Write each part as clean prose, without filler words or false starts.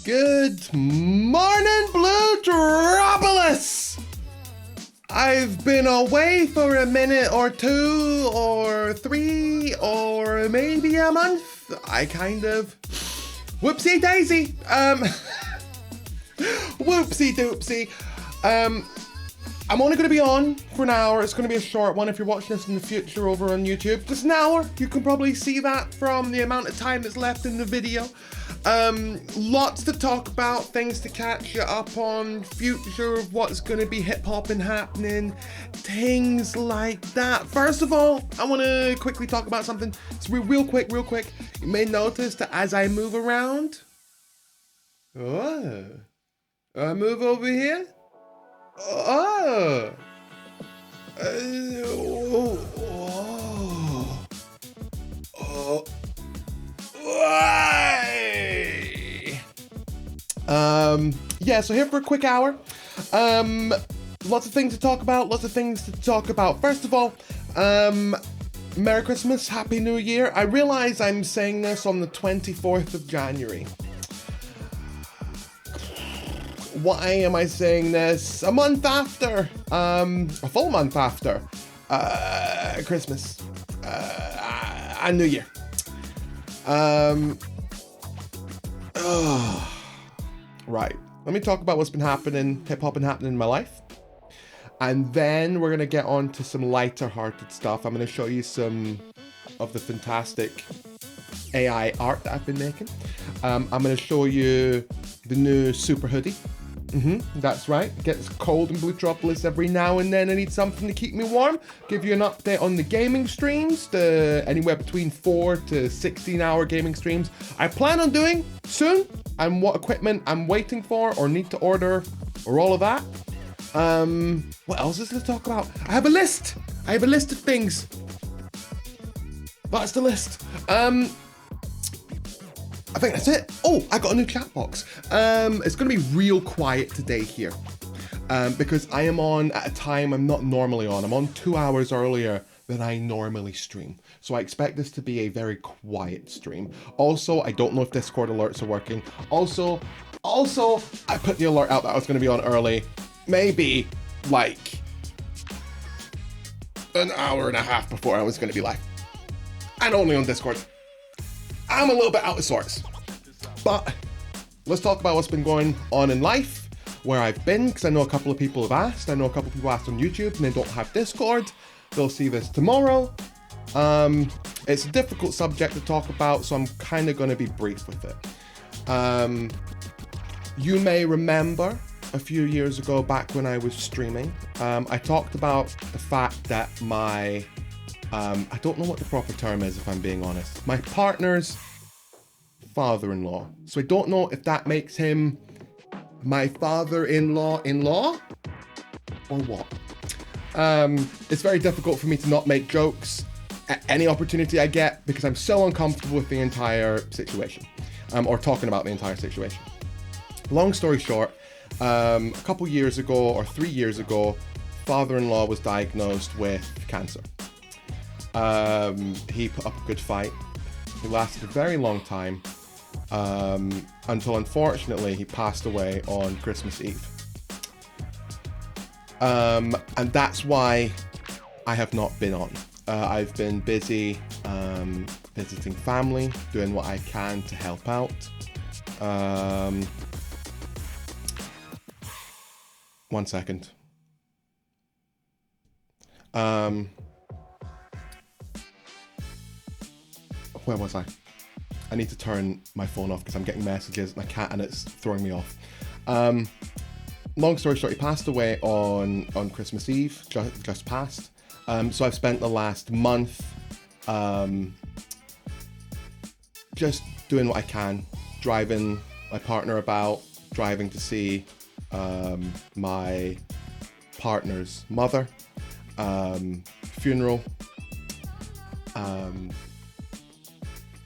Good morning, Blootropolis! I've been away for a minute or two, or three, or maybe a month. I kind of... Whoopsie daisy! Whoopsie doopsie. I'm only going to be on for an hour. It's going to be a short one if you're watching this in the future over on YouTube. Just an hour. You can probably see that from the amount of time that's left in the video. Lots to talk about, things to catch you up on, future of what's going to be hip-hop and happening, things like that. First of all, I want to quickly talk about something. It's real quick. You may notice that as I move around... I move over here? Yeah, so here for a quick hour. Lots of things to talk about. First of all, Merry Christmas, Happy New Year. I realize I'm saying this on the 24th of January. Why am I saying this? A month after, a full month after, Christmas, and New Year. Right, let me talk about what's been happening, hip-hop and happening in my life. And then we're gonna get on to some lighter-hearted stuff. I'm gonna show you some of the fantastic AI art that I've been making. I'm gonna show you the new super hoodie. That's right. It gets cold in Blootropolis every now and then. I need something to keep me warm. Give you an update on the gaming streams, the anywhere between 4 to 16-hour gaming streams I plan on doing soon, and what equipment I'm waiting for or need to order, or all of that. What else is there to talk about? I have a list of things. That's the list. I think that's it. Oh, I got a new chat box. It's gonna be real quiet today here, because I am on at a time I'm not normally on. I'm on 2 hours earlier than I normally stream. So I expect this to be a very quiet stream. Also, I don't know if Discord alerts are working. Also, I put the alert out that I was gonna be on early, maybe like an hour and a half before I was gonna be live. And only on Discord. I'm a little bit out of sorts, but let's talk about what's been going on in life, where I've been, because I know a couple of people have asked. I know a couple of people asked on YouTube and they don't have Discord. They'll see this tomorrow. It's a difficult subject to talk about, so I'm kind of going to be brief with it. You may remember a few years ago, back when I was streaming, I talked about the fact that my I don't know what the proper term is, if I'm being honest. My partner's father-in-law. So I don't know if that makes him my father-in-law or what. It's very difficult for me to not make jokes at any opportunity I get, because I'm so uncomfortable with the entire situation, or talking about the entire situation. Long story short, a couple years ago, or 3 years ago, father-in-law was diagnosed with cancer. He put up a good fight. He lasted a very long time, until unfortunately he passed away on Christmas Eve. And that's why I have not been on. I've been busy visiting family, doing what I can to help out. One second. Where was I? I need to turn my phone off because I'm getting messages, my cat, and it's throwing me off. Long story short, he passed away on Christmas Eve, just passed. So I've spent the last month just doing what I can, driving my partner about, driving to see my partner's mother, funeral.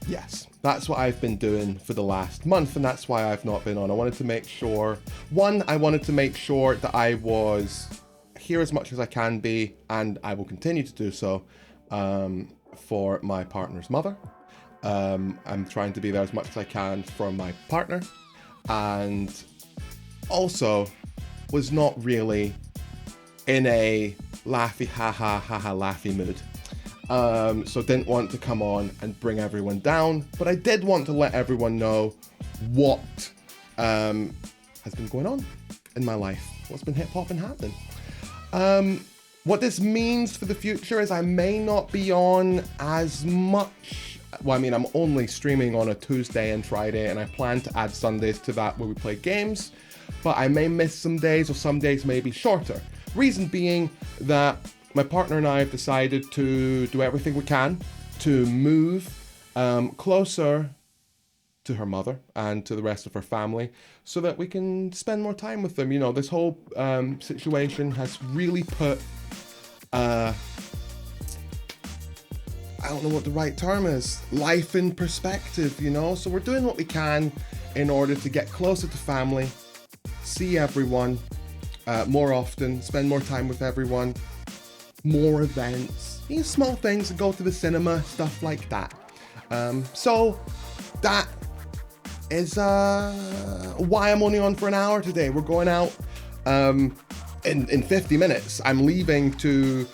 Yes, that's what I've been doing for the last month, and that's why I've not been on. I wanted to make sure, I wanted to make sure that I was here as much as I can be, and I will continue to do so, for my partner's mother. I'm trying to be there as much as I can for my partner. and also was not really in a laughy, laughy mood. So didn't want to come on and bring everyone down, but I did want to let everyone know what has been going on in my life, what's been hip-hopping happening. What this means for the future is I may not be on as much. Well, I mean, I'm only streaming on a Tuesday and Friday, and I plan to add Sundays to that where we play games, but I may miss some days, or some days may be shorter. Reason being that my partner and I have decided to do everything we can to move closer to her mother and to the rest of her family so that we can spend more time with them. You know, this whole situation has really put, I don't know what the right term is, life in perspective, you know? So we're doing what we can in order to get closer to family, see everyone more often, spend more time with everyone, more events, these small things, go to the cinema, stuff like that. So that is why I'm only on for an hour today. We're going out in 50 minutes. I'm leaving to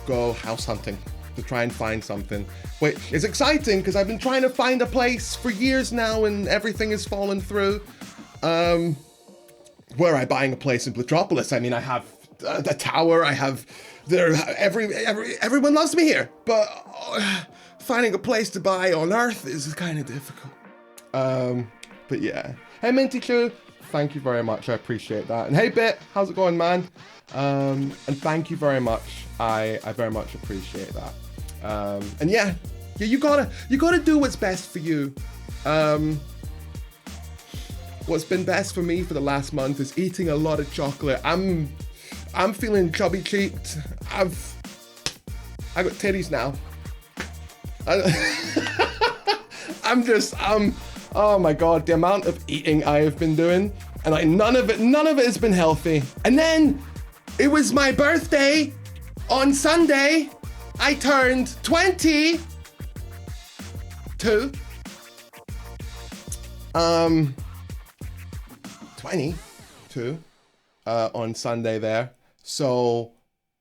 go house hunting to try and find something, which is exciting because I've been trying to find a place for years now and everything has fallen through. Where am I buying a place in Blootrix? I mean, I have the tower, I have everyone loves me here, but finding a place to buy on Earth is kind of difficult. But yeah. Hey Minty Chew, thank you very much. I appreciate that. And hey Bit, how's it going, man? And thank you very much. I very much appreciate that. And yeah, you gotta do what's best for you. What's been best for me for the last month is eating a lot of chocolate. I'm feeling chubby cheeked. I got titties now. Oh my god, the amount of eating I have been doing, and none of it has been healthy. And then it was my birthday on Sunday. I turned 22. 22 on Sunday there. So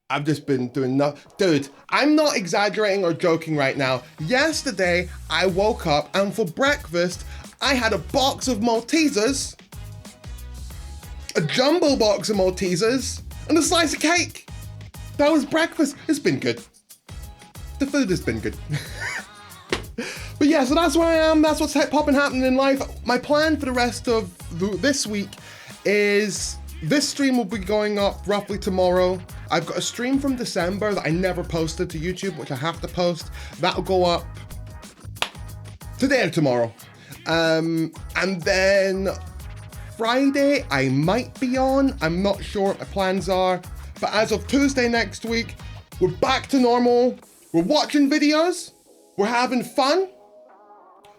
I've just been doing Dude, I'm not exaggerating or joking right now. Yesterday, I woke up and for breakfast, I had a box of Maltesers, a jumbo box of Maltesers, and a slice of cake. That was breakfast. It's been good. The food has been good. But yeah, so that's where I am. That's what's popping happening in life. My plan for the rest of this week is this stream will be going up roughly tomorrow. I've got a stream from December that I never posted to YouTube, which I have to post. That'll go up today or tomorrow. And then Friday, I might be on. I'm not sure what my plans are. But as of Tuesday next week, we're back to normal. We're watching videos. We're having fun.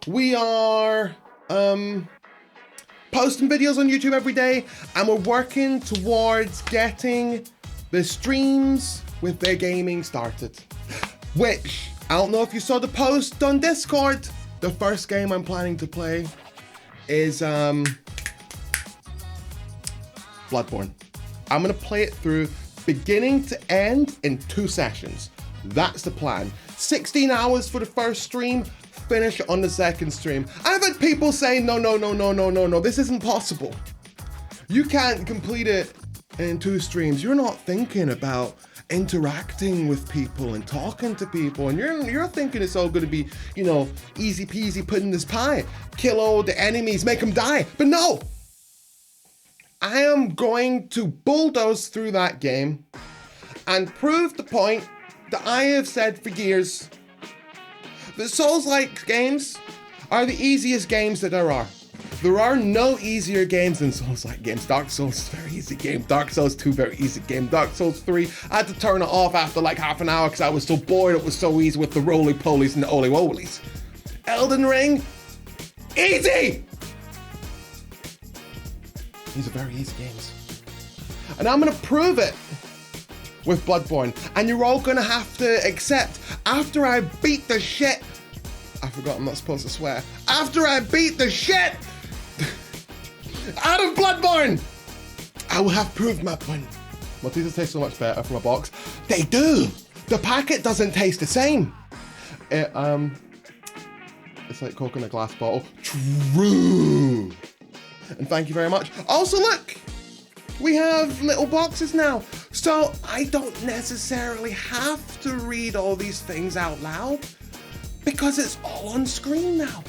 We are posting videos on YouTube every day, and we're working towards getting the streams with their gaming started. Which, I don't know if you saw the post on Discord, the first game I'm planning to play is Bloodborne. I'm gonna play it through beginning to end in 2 sessions. That's the plan. 16 hours for the first stream, finish it on the second stream. I've had people say, no, this isn't possible. You can't complete it in 2 streams. You're not thinking about interacting with people and talking to people, and you're thinking it's all gonna be, you know, easy peasy pudding this pie. Kill all the enemies, make them die. But no! I am going to bulldoze through that game and prove the point that I have said for years. The Souls-like games are the easiest games that there are. There are no easier games than Souls-like games. Dark Souls is a very easy game. Dark Souls 2, very easy game. Dark Souls 3, I had to turn it off after like half an hour because I was so bored. It was so easy with the roly-polies and the oly-wolies. Elden Ring, easy! These are very easy games. And I'm gonna prove it with Bloodborne. And you're all gonna have to accept, after I beat the shit, I forgot I'm not supposed to swear. After I beat the shit Out of Bloodborne! I will have proved my point. Maltesers taste so much better from a box. They do! The packet doesn't taste the same. It's like Coke in a glass bottle. True! And thank you very much. Also, look! We have little boxes now. So I don't necessarily have to read all these things out loud because it's all on screen now.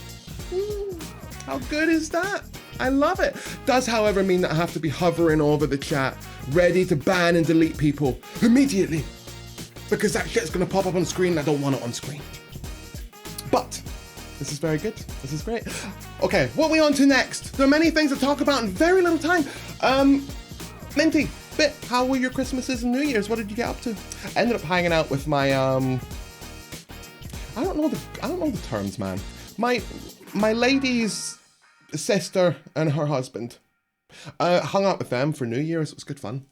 How good is that? I love it. Does, however, mean that I have to be hovering over the chat, ready to ban and delete people immediately, because that shit's gonna pop up on screen and I don't want it on screen. But this is very good. This is great. Okay, what are we on to next? There are many things to talk about in very little time. Minty, Bit, how were your Christmases and New Year's? What did you get up to? I ended up hanging out with my I don't know the terms, man. My lady's sister and her husband. Hung out with them for New Year's. It was good fun.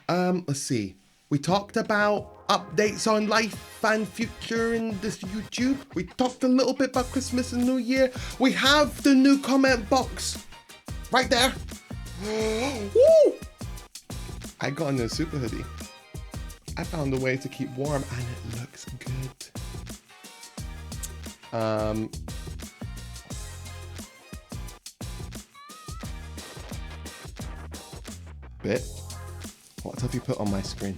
Let's see. We talked about updates on life and future in this YouTube. We talked a little bit about Christmas and New Year. We have the new comment box right there. Woo! I got a new super hoodie. I found a way to keep warm and it looks good. Bit, what have you put on my screen,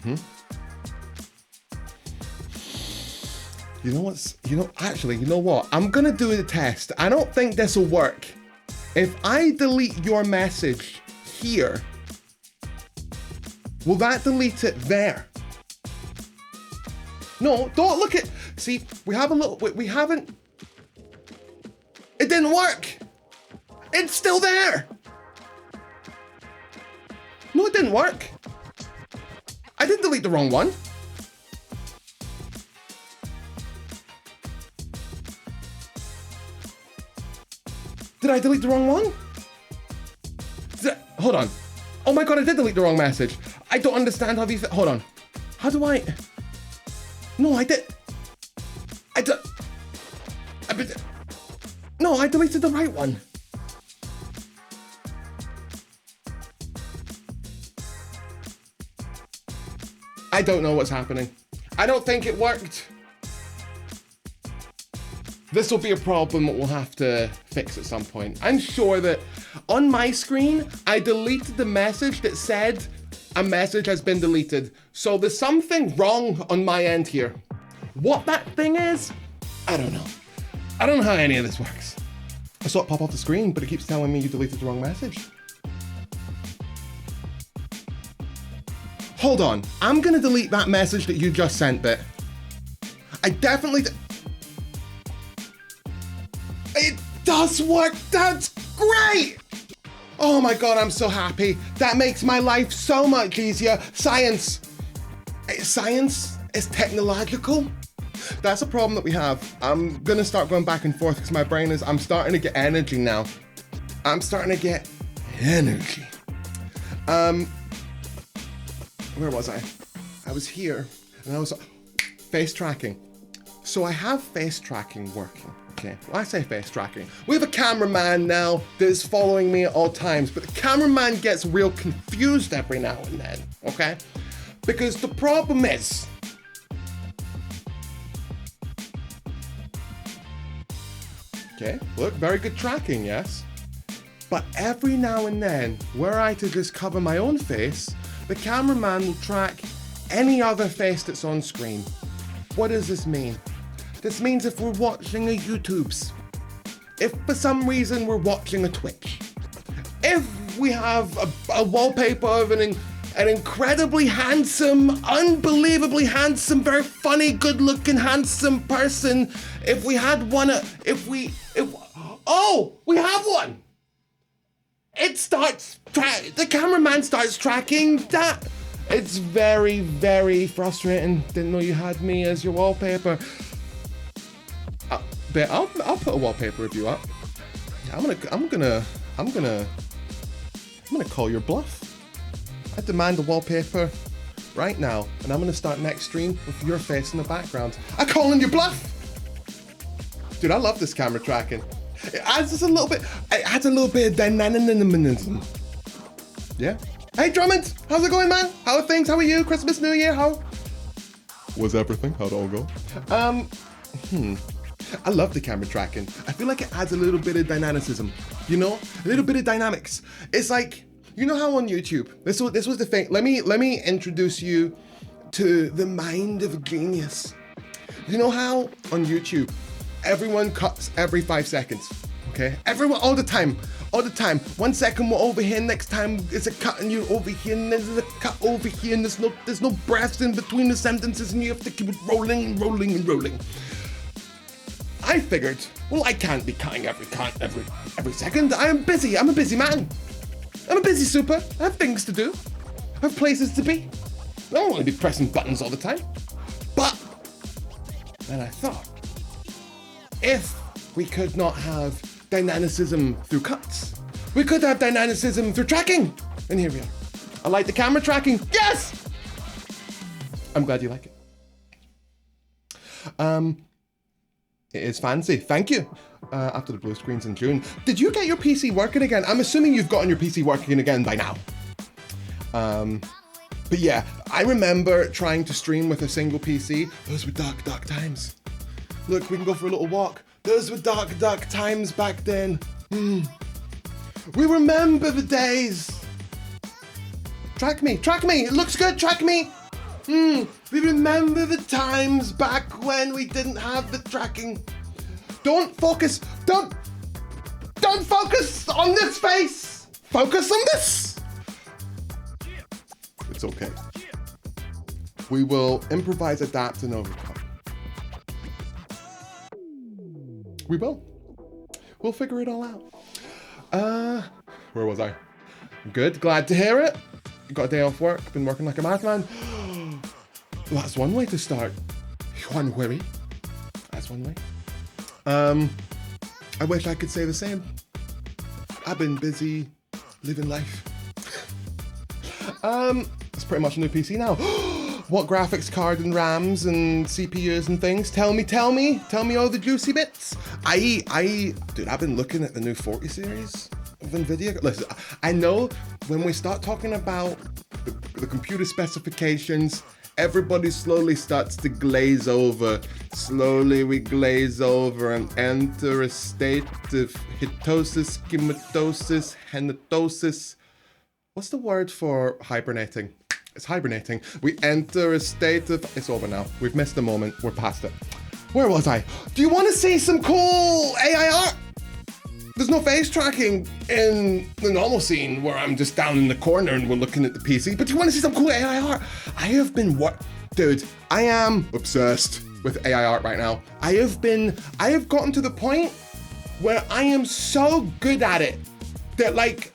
You know what? I'm gonna do the test. I don't think this will work. If I delete your message here, will that delete it there? No, don't look at, see, we haven't, it didn't work. It's still there. No, it didn't work. I didn't delete the wrong one. Did I delete the wrong one? Hold on. Oh my God, I did delete the wrong message. I don't understand how these, hold on. How do I? No, I did. No, I deleted the right one. I don't know what's happening. I don't think it worked. This will be a problem that we'll have to fix at some point. I'm sure that on my screen, I deleted the message that said a message has been deleted. So there's something wrong on my end here. What that thing is, I don't know. I don't know how any of this works. I saw it pop off the screen, but it keeps telling me you deleted the wrong message. Hold on, I'm gonna delete that message that you just sent, Bit. I definitely It does work, that's great! Oh my God, I'm so happy. That makes my life so much easier. Science is technological. That's a problem that we have. I'm gonna start going back and forth because my brain is, I'm starting to get energy now. I'm starting to get energy. Where was I? I was here and I was face tracking. So I have face tracking working. Okay, well, I say face tracking. We have a cameraman now that is following me at all times, but the cameraman gets real confused every now and then, okay? Because the problem is, okay, look, very good tracking, yes? But every now and then, were I to just cover my own face, the cameraman will track any other face that's on screen. What does this mean? This means if we're watching a YouTube's, if for some reason we're watching a Twitch, if we have a wallpaper of an incredibly handsome, unbelievably handsome, very funny, good-looking, handsome person, if we had one, oh, we have one! The cameraman starts tracking that. It's very, very frustrating. Didn't know you had me as your wallpaper. But I'll put a wallpaper review up. I'm gonna call your bluff. I demand a wallpaper right now, and I'm gonna start next stream with your face in the background. I'm calling your bluff. Dude, I love this camera tracking. It adds a little bit of dynamism Yeah. Hey, Drummond, how's it going, man? How are things? How are you? Christmas, New Year, how was everything? How'd it all go? I love the camera tracking. I feel like it adds a little bit of dynamicism, you know? A little bit of dynamics. It's like, you know how on YouTube, this was the thing. Let me introduce you to the mind of a genius. You know how on YouTube, everyone cuts every 5 seconds, okay? Everyone, all the time. 1 second we're over here, next time it's a cut and you're over here, and there's a cut over here, and there's no breaths in between the sentences, and you have to keep it rolling and rolling and rolling. I figured, well, I can't be cutting every second. I am busy. I'm a busy man. I'm a busy super. I have things to do. I have places to be. I don't want to be pressing buttons all the time. But then I thought, if we could not have dynamicism through cuts, we could have dynamicism through tracking. And here we are. I like the camera tracking. Yes! I'm glad you like it. It is fancy. Thank you. After the blue screens in June. Did you get your PC working again? I'm assuming you've gotten your PC working again by now. But yeah, I remember trying to stream with a single PC. Those were dark, dark times. Look, we can go for a little walk. Those were dark, dark times back then. We remember the days. Track me. It looks good, track me. We remember the times back when we didn't have the tracking. Don't focus on this face. Focus on this. It's okay. We will improvise, adapt, and overcome. We will. We'll figure it all out. Where was I? Good, glad to hear it. Got a day off work, been working like a madman. Well, that's one way to start. One worry. That's one way. I wish I could say the same. I've been busy living life. It's pretty much a new PC now. What graphics card and RAMs and CPUs and things? Tell me all the juicy bits. Dude, I've been looking at the new 40 series of NVIDIA. Listen, I know when we start talking about the computer specifications, everybody slowly starts to glaze over. Slowly we glaze over and enter a state of hitosis, schematosis, henatosis. What's the word for hibernating? It's hibernating. We enter a state of... It's over now. We've missed the moment. We're past it. Where was I? Do you want to see some cool AI art? There's no face tracking in the normal scene where I'm just down in the corner and we're looking at the PC, but do you want to see some cool AI art? I have been Dude, I am obsessed with AI art right now. I have gotten to the point where I am so good at it that, like,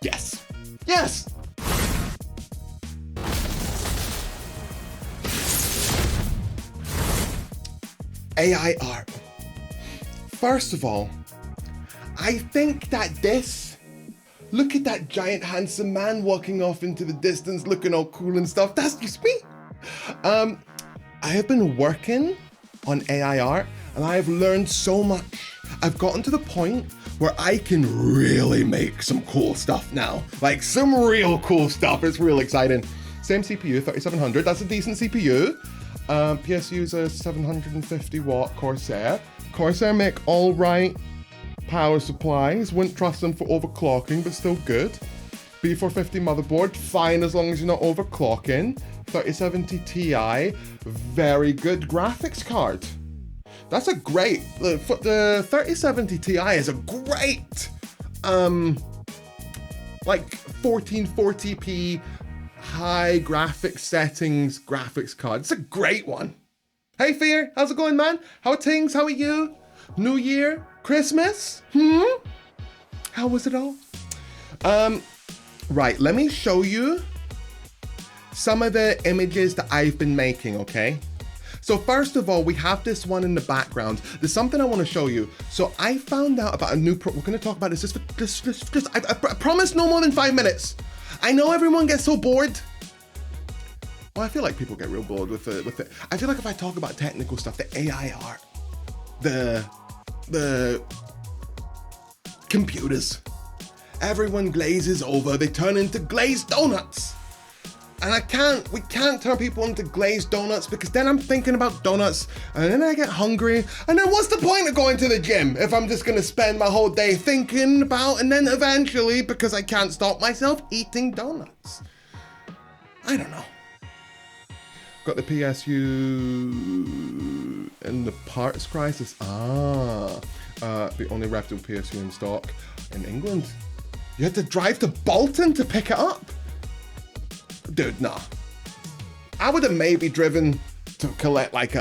Yes. AI art. First of all, I think that look at that giant handsome man walking off into the distance looking all cool and stuff. That's just me. I have been working on AI art and I have learned so much. I've gotten to the point where I can really make some cool stuff now. Like some real cool stuff. It's real exciting. Same CPU, 3700. That's a decent CPU. PSU's a 750 watt Corsair. Corsair make all right power supplies. Wouldn't trust them for overclocking, but still good. B450 motherboard, fine as long as you're not overclocking. 3070 Ti, very good graphics card. That's a great, the 3070 Ti is a great, like 1440p high graphics settings graphics card. It's a great one. Hey Fear, how's it going, man? How are things? How are you? New Year? Christmas? How was it all? Right, let me show you some of the images that I've been making, okay? So first of all, we have this one in the background. There's something I want to show you. So I found out about a new we're going to talk about this. I promise no more than 5 minutes. I know everyone gets so bored. Well, I feel like people get real bored with it. I feel like if I talk about technical stuff, the AI art, the computers, everyone glazes over, they turn into glazed donuts. And we can't turn people into glazed donuts because then I'm thinking about donuts and then I get hungry. And then what's the point of going to the gym if I'm just gonna spend my whole day thinking about and then eventually, because I can't stop myself, eating donuts? I don't know. Got the PSU in the parts crisis. The only reputable PSU in stock in England. You had to drive to Bolton to pick it up? Dude, nah. I would have maybe driven to collect like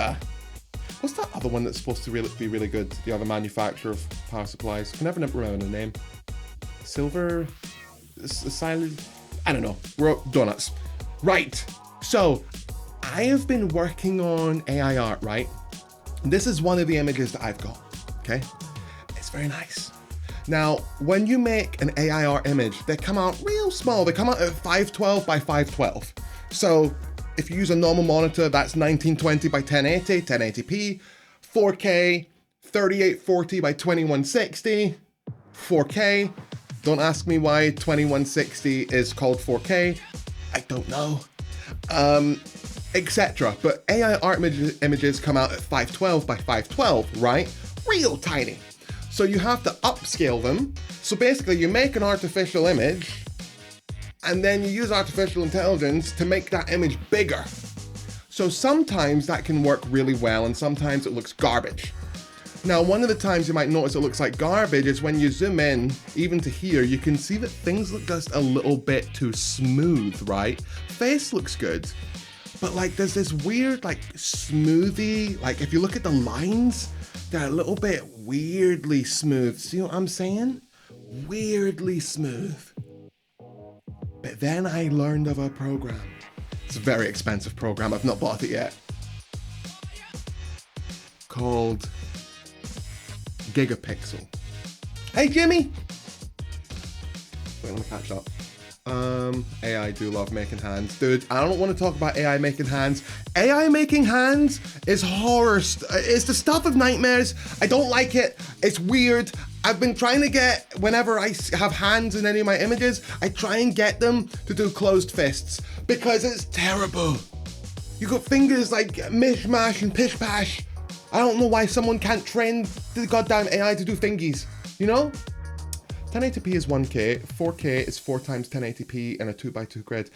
what's that other one that's supposed to be really good? The other manufacturer of power supplies. I can never remember the name. Silver? Silent? I don't know. We're donuts. Right. So, I have been working on AI art, right? This is one of the images that I've got, okay? It's very nice. Now, when you make an AI art image, they come out real small. They come out at 512 by 512. So if you use a normal monitor, that's 1920 by 1080, 1080p, 4K, 3840 by 2160, 4K. Don't ask me why 2160 is called 4K. I don't know. Etc. But AI art images come out at 512 by 512, right? Real tiny. So you have to upscale them. So basically you make an artificial image and then you use artificial intelligence to make that image bigger. So sometimes that can work really well and sometimes it looks garbage. Now, one of the times you might notice it looks like garbage is when you zoom in, even to here, you can see that things look just a little bit too smooth, right? Face looks good, but like there's this weird like smoothie, like if you look at the lines, they're a little bit weirdly smooth. See what I'm saying? Weirdly smooth. But then I learned of a program. It's a very expensive program. I've not bought it yet. Called Gigapixel. Hey, Jimmy! Wait, let me catch up. AI do love making hands. Dude, I don't want to talk about AI making hands. AI making hands is horror. It's the stuff of nightmares. I don't like it. It's weird. I've been trying to get, whenever I have hands in any of my images, I try and get them to do closed fists because it's terrible. You got fingers like mishmash and pish-pash. I don't know why someone can't train the goddamn AI to do fingies, you know? 1080p is 1K, 4K is 4 times 1080p in a 2x2 grid.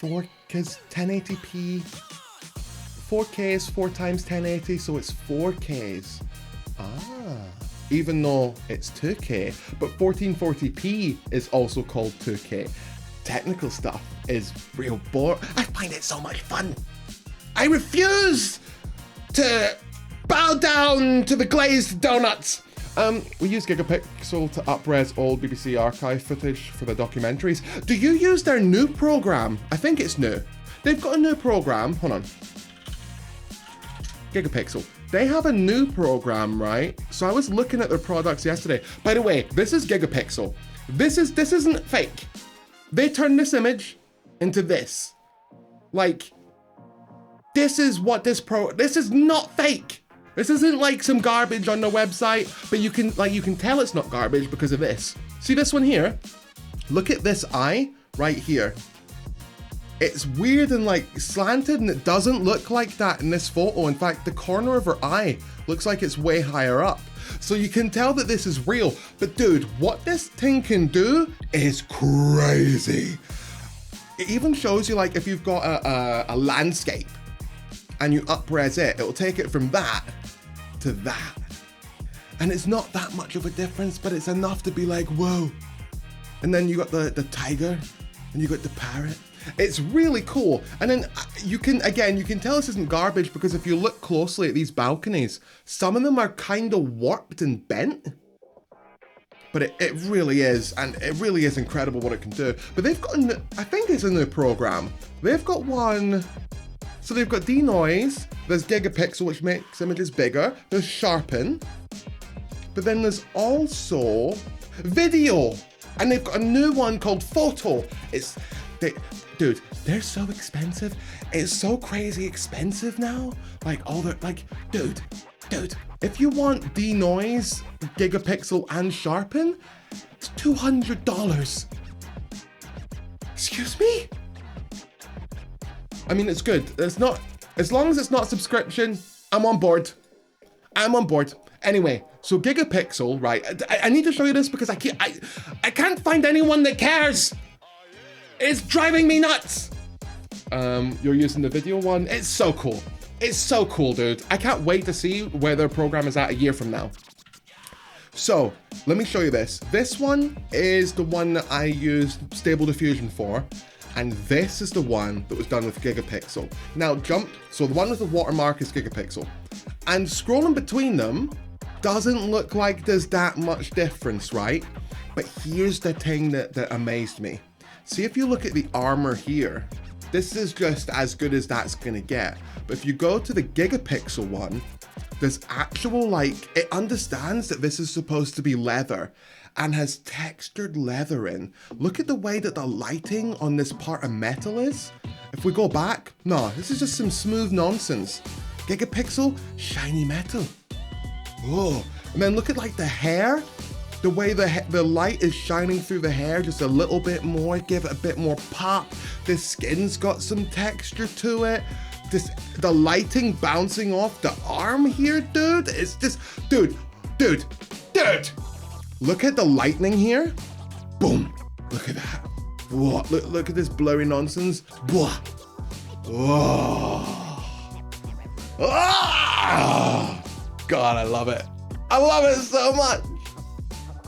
Because 1080p, 4K is 4 times 1080, so it's 4Ks. Even though it's 2K, but 1440p is also called 2K. Technical stuff is real boring. I find it so much fun. I refuse to bow down to the glazed donuts. We use Gigapixel to up-res old BBC archive footage for the documentaries. Do you use their new program? I think it's new. They've got a new program. Hold on. Gigapixel. They have a new program, right? So I was looking at their products yesterday. By the way, this is Gigapixel. This isn't fake. They turned this image into this. Like, this is what this is not fake. This isn't like some garbage on the website, but you can tell it's not garbage because of this. See this one here? Look at this eye right here. It's weird and like slanted and it doesn't look like that in this photo. In fact, the corner of her eye looks like it's way higher up. So you can tell that this is real. But dude, what this thing can do is crazy. It even shows you like if you've got a landscape and you up-res it, it'll take it from that to that. And it's not that much of a difference, but it's enough to be like, whoa. And then you got the tiger and you got the parrot. It's really cool. And then you can tell this isn't garbage because if you look closely at these balconies, some of them are kind of warped and bent. But it really is, and it really is incredible what it can do. But they've got, I think it's a new program. They've got one. So they've got denoise, there's Gigapixel, which makes images bigger, there's sharpen, but then there's also video, and they've got a new one called photo. Dude, they're so expensive. It's so crazy expensive now. Like dude, Dude, if you want denoise, gigapixel, and sharpen, it's $200. Excuse me? I mean, it's good. It's not, as long as it's not subscription, I'm on board. I'm on board. Anyway, so gigapixel, right? I need to show you this because I can't find anyone that cares. It's driving me nuts. You're using the video one. It's so cool. It's so cool, dude. I can't wait to see where their program is at a year from now. So let me show you this. This one is the one that I used Stable Diffusion for. And this is the one that was done with gigapixel. Now so the one with the watermark is gigapixel. And scrolling between them doesn't look like there's that much difference, right? But here's the thing that amazed me. See, if you look at the armor here, this is just as good as that's gonna get. But if you go to the gigapixel one, there's actual, like, it understands that this is supposed to be leather and has textured leather in. Look at the way that the lighting on this part of metal is. If we go back, no, this is just some smooth nonsense. Gigapixel, shiny metal. Oh, and then look at like the hair. The way the light is shining through the hair just a little bit more, give it a bit more pop. The skin's got some texture to it. The lighting bouncing off the arm here, dude. It's just, dude. Look at the lightning here. Boom. Look at that. Whoa, look at this blurry nonsense. Whoa. Whoa. Ah! God, I love it. I love it so much.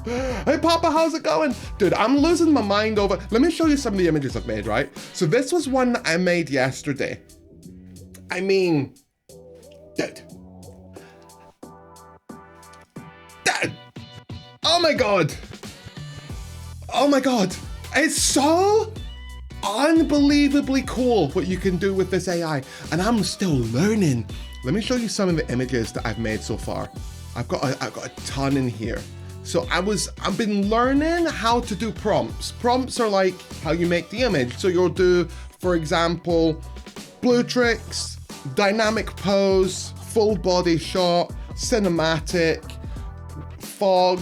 Hey Papa, how's it going? Dude, I'm losing my mind over, let me show you some of the images I've made, right? So this was one that I made yesterday. I mean, dude. Oh my God. Oh my God. It's so unbelievably cool what you can do with this AI. And I'm still learning. Let me show you some of the images that I've made so far. I've got a ton in here. So I've been learning how to do prompts. Prompts are like how you make the image. So you'll do, for example, Blootrix, dynamic pose, full body shot, cinematic, fog,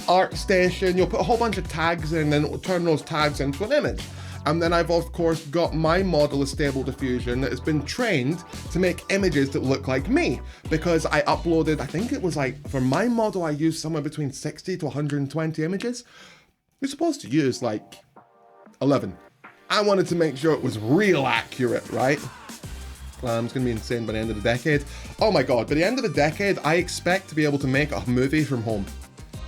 art station. You'll put a whole bunch of tags in and then it will turn those tags into an image. And then I've of course got my model of Stable Diffusion that has been trained to make images that look like me, because I uploaded, I think it was like, for my model I used somewhere between 60 to 120 images. You're supposed to use like 11. I wanted to make sure it was real accurate, right? It's gonna be insane by the end of the decade. Oh my God, by the end of the decade, I expect to be able to make a movie from home.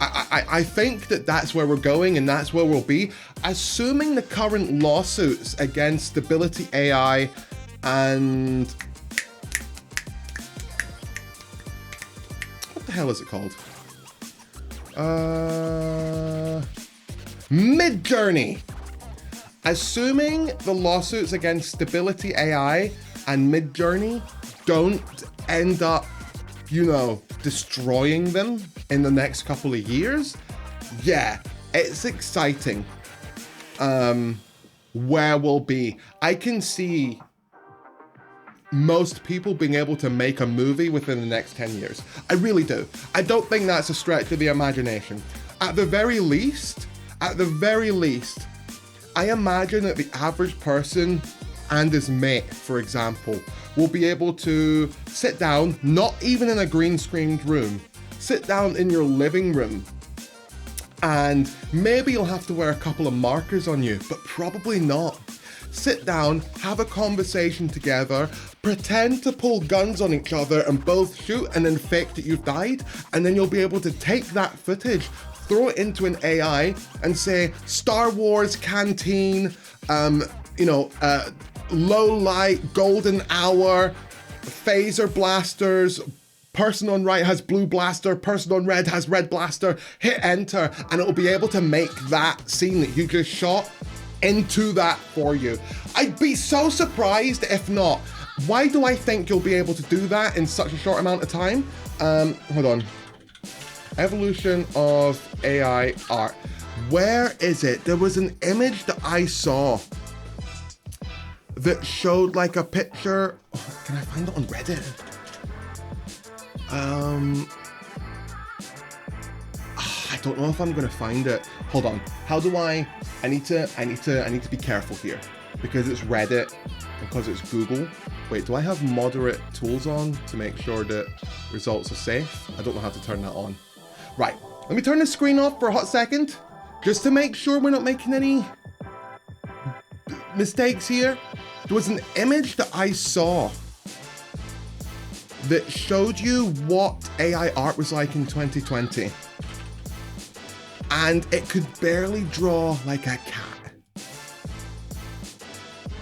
I think that that's where we're going and that's where we'll be, assuming the current lawsuits against Stability AI and what the hell is it called? Midjourney. Assuming the lawsuits against Stability AI and Midjourney don't end up, you know, destroying them in the next couple of years, yeah, it's exciting. Where we'll be. I can see most people being able to make a movie within the next 10 years. I really do. I don't think that's a stretch of the imagination. At the very least, I imagine that the average person and his mate, for example, will be able to sit down, not even in a green screened room, sit down in your living room, and maybe you'll have to wear a couple of markers on you, but probably not. Sit down, have a conversation together, pretend to pull guns on each other and both shoot and then fake that you've died, and then you'll be able to take that footage, throw it into an AI and say, Star Wars canteen, low light, golden hour, phaser blasters, person on right has blue blaster, person on red has red blaster, hit enter, and it will be able to make that scene that you just shot into that for you. I'd be so surprised if not. Why do I think you'll be able to do that in such a short amount of time? Hold on. Evolution of AI art. Where is it? There was an image that I saw that showed like a picture. Oh, can I find it on Reddit? I don't know if I'm gonna find it. Hold on. How do I need to be careful here because it's Reddit, because it's Google. Wait, do I have moderate tools on to make sure that results are safe? I don't know how to turn that on. Right, let me turn the screen off for a hot second, just to make sure we're not making any mistakes here. There was an image that I saw that showed you what AI art was like in 2020. And it could barely draw like a cat.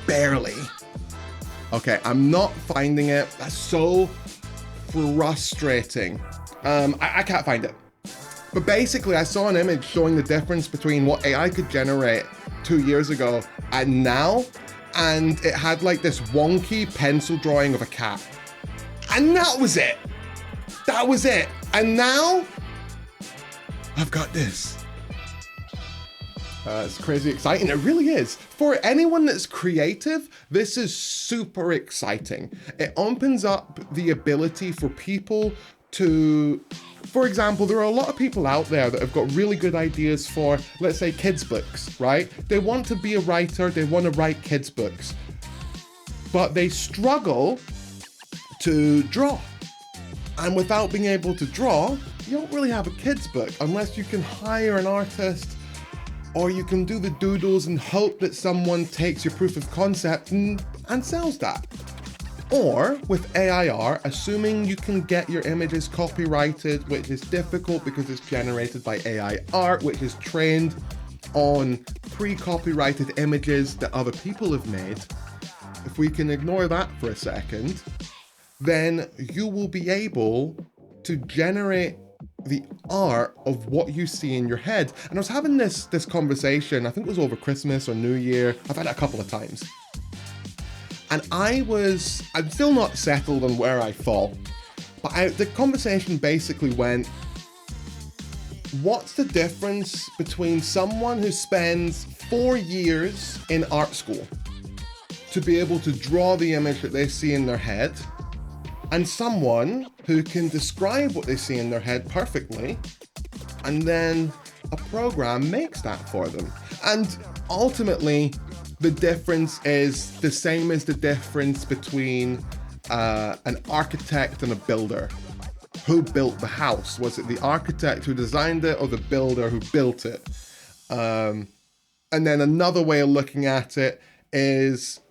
Barely. Okay, I'm not finding it. That's so frustrating. I can't find it. But basically, I saw an image showing the difference between what AI could generate 2 years ago and now. And it had like this wonky pencil drawing of a cat. And that was it. That was it. And now, I've got this. It's crazy exciting. It really is. For anyone that's creative, this is super exciting. It opens up the ability for people to, for example, there are a lot of people out there that have got really good ideas for, let's say, kids' books, right? They want to be a writer, they want to write kids' books, but they struggle to draw. And without being able to draw, you don't really have a kids' book unless you can hire an artist, or you can do the doodles and hope that someone takes your proof of concept and sells that. Or with AI art, assuming you can get your images copyrighted, which is difficult because it's generated by AI art, which is trained on pre-copyrighted images that other people have made. If we can ignore that for a second, then you will be able to generate the art of what you see in your head. And I was having this conversation, I think it was over Christmas or New Year. I've had it a couple of times. And I'm still not settled on where I fall. But the conversation basically went, what's the difference between someone who spends 4 years in art school to be able to draw the image that they see in their head, and someone who can describe what they see in their head perfectly, and then a program makes that for them? And ultimately, the difference is the same as the difference between an architect and a builder. Who built the house? Was it the architect who designed it or the builder who built it? And then another way of looking at it is,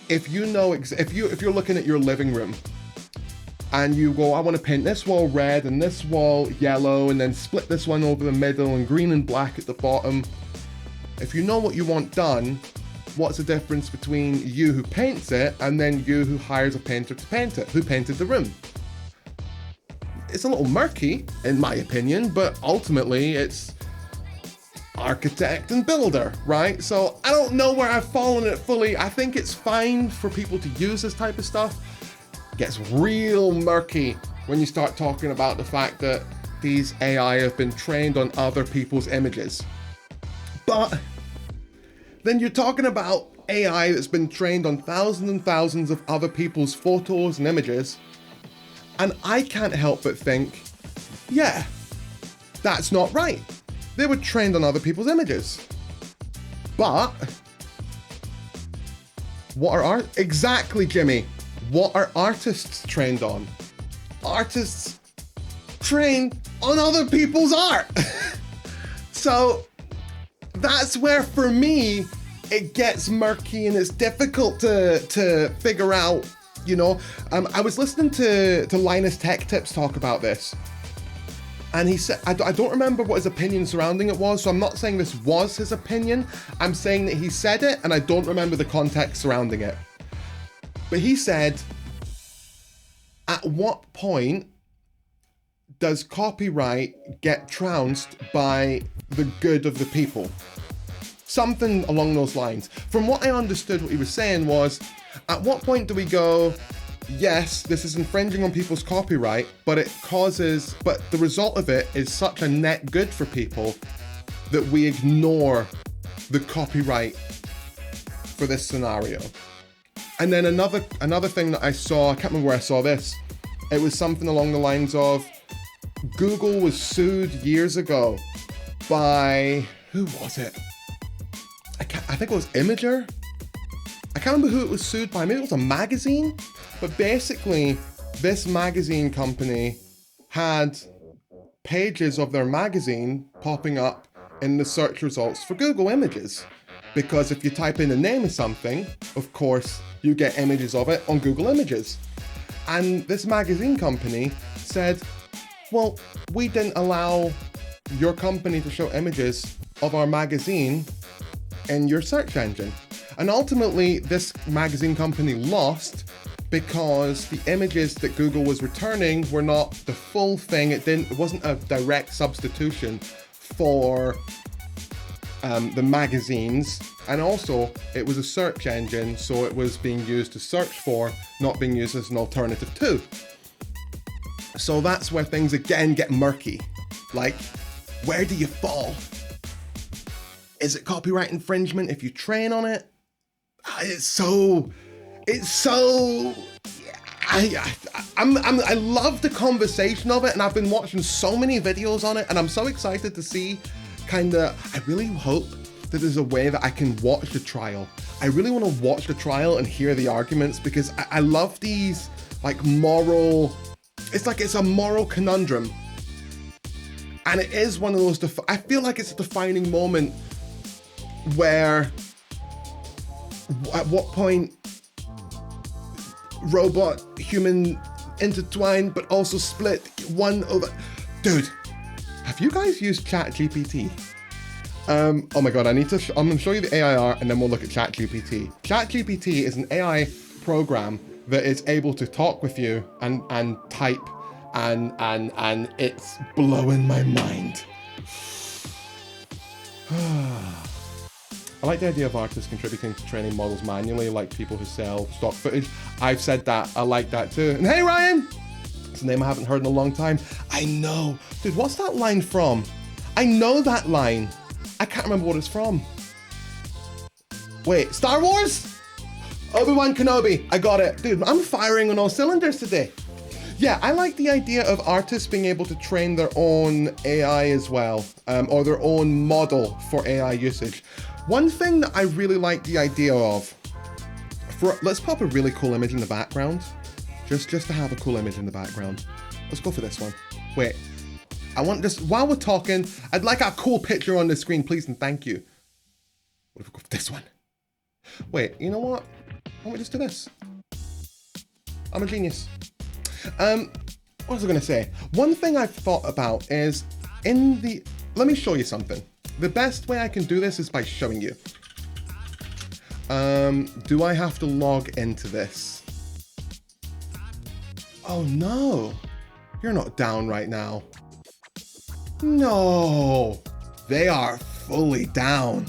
if you're looking at your living room and you go, I want to paint this wall red and this wall yellow and then split this one over the middle and green and black at the bottom. If you know what you want done, what's the difference between you who paints it and then you who hires a painter to paint it? Who painted the room? It's a little murky, in my opinion, but ultimately it's architect and builder, right? So I don't know where I've fallen it fully. I think it's fine for people to use this type of stuff. It gets real murky when you start talking about the fact that these AI have been trained on other people's images. But then you're talking about AI that's been trained on thousands and thousands of other people's photos and images. And I can't help but think, yeah, that's not right. They were trained on other people's images. But exactly, Jimmy. What are artists trained on? Artists trained on other people's art. So that's where, for me, it gets murky and it's difficult to figure out, you know. I was listening to Linus Tech Tips talk about this. And he said, I don't remember what his opinion surrounding it was, so I'm not saying this was his opinion. I'm saying that he said it, and I don't remember the context surrounding it. But he said, at what point does copyright get trounced by the good of the people? Something along those lines. From what I understood, what he was saying was, at what point do we go, yes, this is infringing on people's copyright, but the result of it is such a net good for people that we ignore the copyright for this scenario. And then another thing that I saw, I can't remember where I saw this, It was something along the lines of, Google was sued years ago by, who was it? I think it was Imager. I can't remember who it was sued by. Maybe it was a magazine. But basically, this magazine company had pages of their magazine popping up in the search results for Google Images. Because if you type in the name of something, of course, you get images of it on Google Images. And this magazine company said, well, we didn't allow your company to show images of our magazine in your search engine. And ultimately, this magazine company lost because the images that Google was returning were not the full thing. It wasn't a direct substitution for the magazines. And also, it was a search engine, so it was being used to search for, not being used as an alternative to. So that's where things again get murky. Like, where do you fall? Is it copyright infringement if you train on it? I love the conversation of it, and I've been watching so many videos on it, and I'm so excited to see I really hope that there's a way that I can watch the trial. I really want to watch the trial and hear the arguments, because I love these like moral, it's a moral conundrum. And it is one of those, I feel like it's a defining moment where, at what point robot, human intertwined, but also split one over. Dude, have you guys used ChatGPT? Oh my God, I'm gonna show you the AIR and then we'll look at ChatGPT. ChatGPT is an AI program that is able to talk with you and type and it's blowing my mind. I like the idea of artists contributing to training models manually, like people who sell stock footage. I've said that, I like that too. And hey Ryan! It's a name I haven't heard in a long time. I know. Dude, what's that line from? I know that line. I can't remember what it's from. Wait, Star Wars? Obi-Wan Kenobi, I got it. Dude, I'm firing on all cylinders today. Yeah, I like the idea of artists being able to train their own AI as well, or their own model for AI usage. One thing that I really like the idea of, let's pop a really cool image in the background, just to have a cool image in the background. Let's go for this one. Wait, I want this, while we're talking, I'd like a cool picture on the screen, please and thank you. What if we go for this one? Wait, you know what? Why don't we just do this? I'm a genius. What was I gonna say? One thing I've thought about is, let me show you something. The best way I can do this is by showing you. Do I have to log into this? Oh no, you're not down right now. No, they are fully down.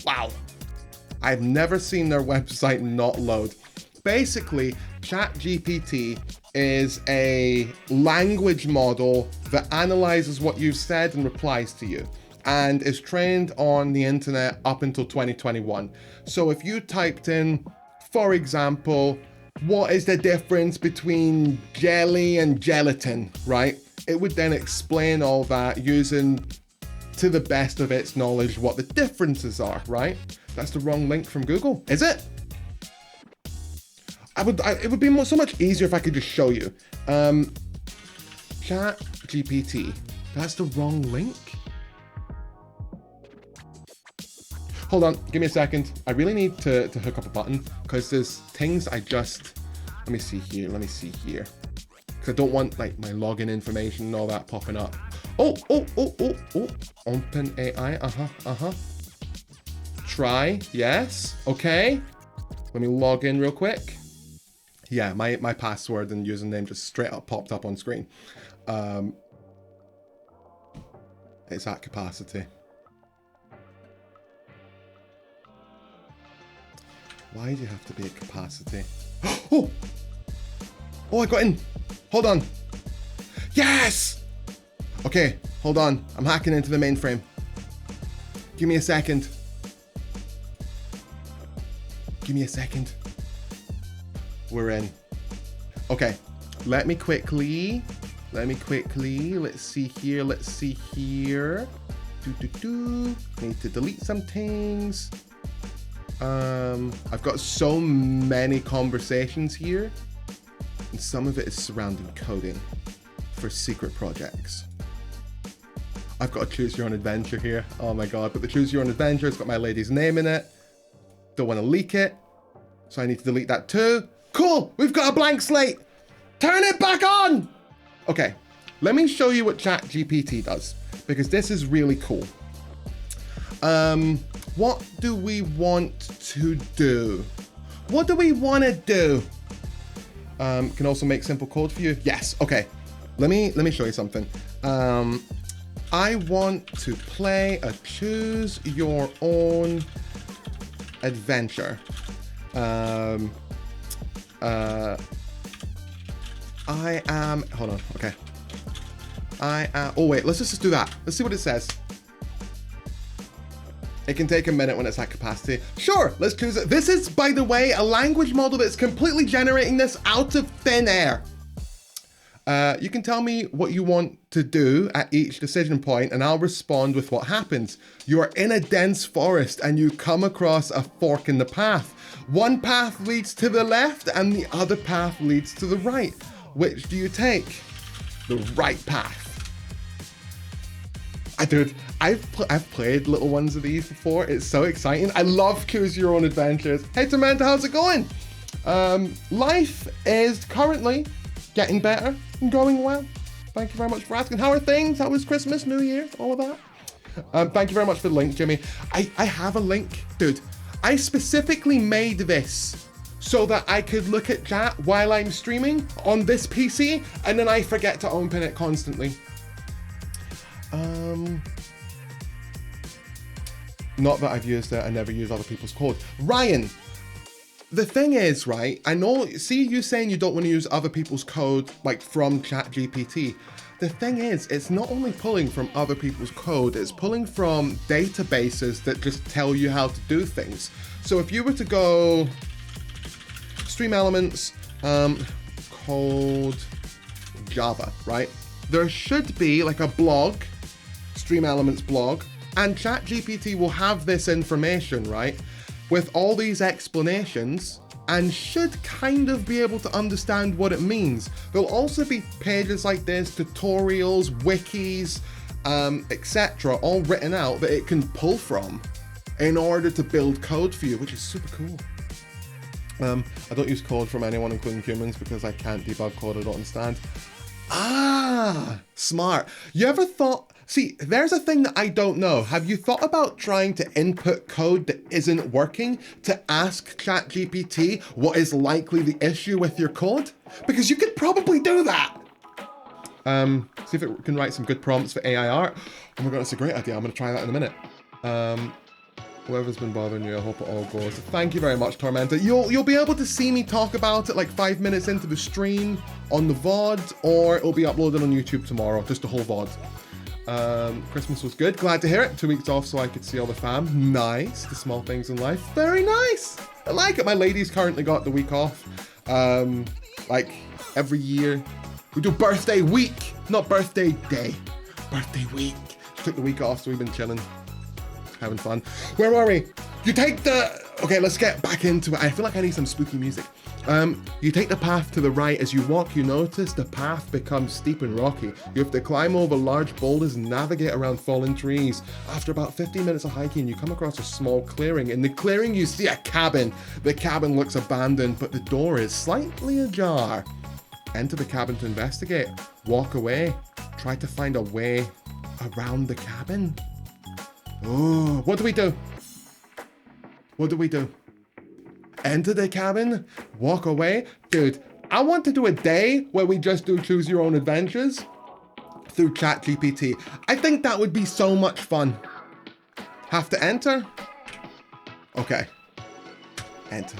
Wow, I've never seen their website not load. Basically, ChatGPT is a language model that analyzes what you've said and replies to you, and is trained on the internet up until 2021. So if you typed in, for example, what is the difference between jelly and gelatin, right? It would then explain all that using, to the best of its knowledge, what the differences are, right? That's the wrong link from Google, is it? It would be so much easier if I could just show you. ChatGPT, that's the wrong link. Hold on, give me a second. I really need to hook up a button, because there's things let me see here. Because I don't want like my login information and all that popping up. Oh. OpenAI, Try, yes, okay. Let me log in real quick. Yeah, my password and username just straight up popped up on screen. It's at capacity. Why do you have to be at capacity? Oh, I got in. Hold on. Yes! Okay, hold on. I'm hacking into the mainframe. Give me a second. We're in. Okay, let me quickly, let's see here. Need to delete some things. I've got so many conversations here, and some of it is surrounding coding for secret projects. I've got a choose your own adventure here. Oh my god, but the choose your own adventure, it's got my lady's name in it. Don't want to leak it, so I need to delete that too. Cool, we've got a blank slate. Turn it back on. Okay, let me show you what ChatGPT does, because this is really cool. What do we want to do? What do we want to do? Can also make simple code for you. Yes. Okay. Let me show you something. I want to play a choose your own adventure. I am. Hold on. Okay. I am. Oh wait. Let's just do that. Let's see what it says. It can take a minute when it's at capacity. Sure, let's choose it. This is, by the way, a language model that's completely generating this out of thin air. You can tell me what you want to do at each decision point, and I'll respond with what happens. You are in a dense forest and you come across a fork in the path. One path leads to the left and the other path leads to the right. Which do you take? The right path. Dude, I've played little ones of these before. It's so exciting. I love choose your own adventures. Hey Samantha, how's it going? Life is currently getting better and going well. Thank you very much for asking. How are things? How was Christmas, New Year, all of that? Thank you very much for the link, Jimmy. I have a link, dude. I specifically made this so that I could look at chat while I'm streaming on this PC, and then I forget to open it constantly. Not that I've used it, I never use other people's code. Ryan, the thing is, right, I know, see you saying you don't want to use other people's code, like from ChatGPT. The thing is, it's not only pulling from other people's code, it's pulling from databases that just tell you how to do things. So if you were to go stream elements, code Java, right? There should be like a blog, Stream Elements blog, and ChatGPT will have this information, right, with all these explanations, and should kind of be able to understand what it means. There'll also be pages like this, tutorials, wikis, etc., all written out that it can pull from in order to build code for you, which is super cool. I don't use code from anyone, including humans, because I can't debug code I don't understand. Ah, smart. You ever thought, see, there's a thing that I don't know. Have you thought about trying to input code that isn't working to ask ChatGPT what is likely the issue with your code? Because you could probably do that. See if it can write some good prompts for AI art. Oh my god, that's a great idea. I'm gonna try that in a minute. Whoever's been bothering you, I hope it all goes. Thank you very much, Tormenta. You'll be able to see me talk about it like 5 minutes into the stream on the VOD, or it'll be uploaded on YouTube tomorrow, just the whole VOD. Christmas was good. Glad to hear it. 2 weeks off so I could see all the fam. Nice. The small things in life. Very nice. I like it. My lady's currently got the week off. Like every year. We do birthday week, not birthday day. Birthday week. She took the week off, so we've been chilling. Having fun. Where were we? You take the... Okay, let's get back into it. I feel like I need some spooky music. You take the path to the right. As you walk, you notice the path becomes steep and rocky. You have to climb over large boulders and navigate around fallen trees. After about 15 minutes of hiking, you come across a small clearing. In the clearing, you see a cabin. The cabin looks abandoned, but the door is slightly ajar. Enter the cabin to investigate. Walk away. Try to find a way around the cabin. Oh, what do we do? What do we do? Enter the cabin? Walk away? Dude, I want to do a day where we just do choose your own adventures through ChatGPT. I think that would be so much fun. Have to enter? Okay. Enter.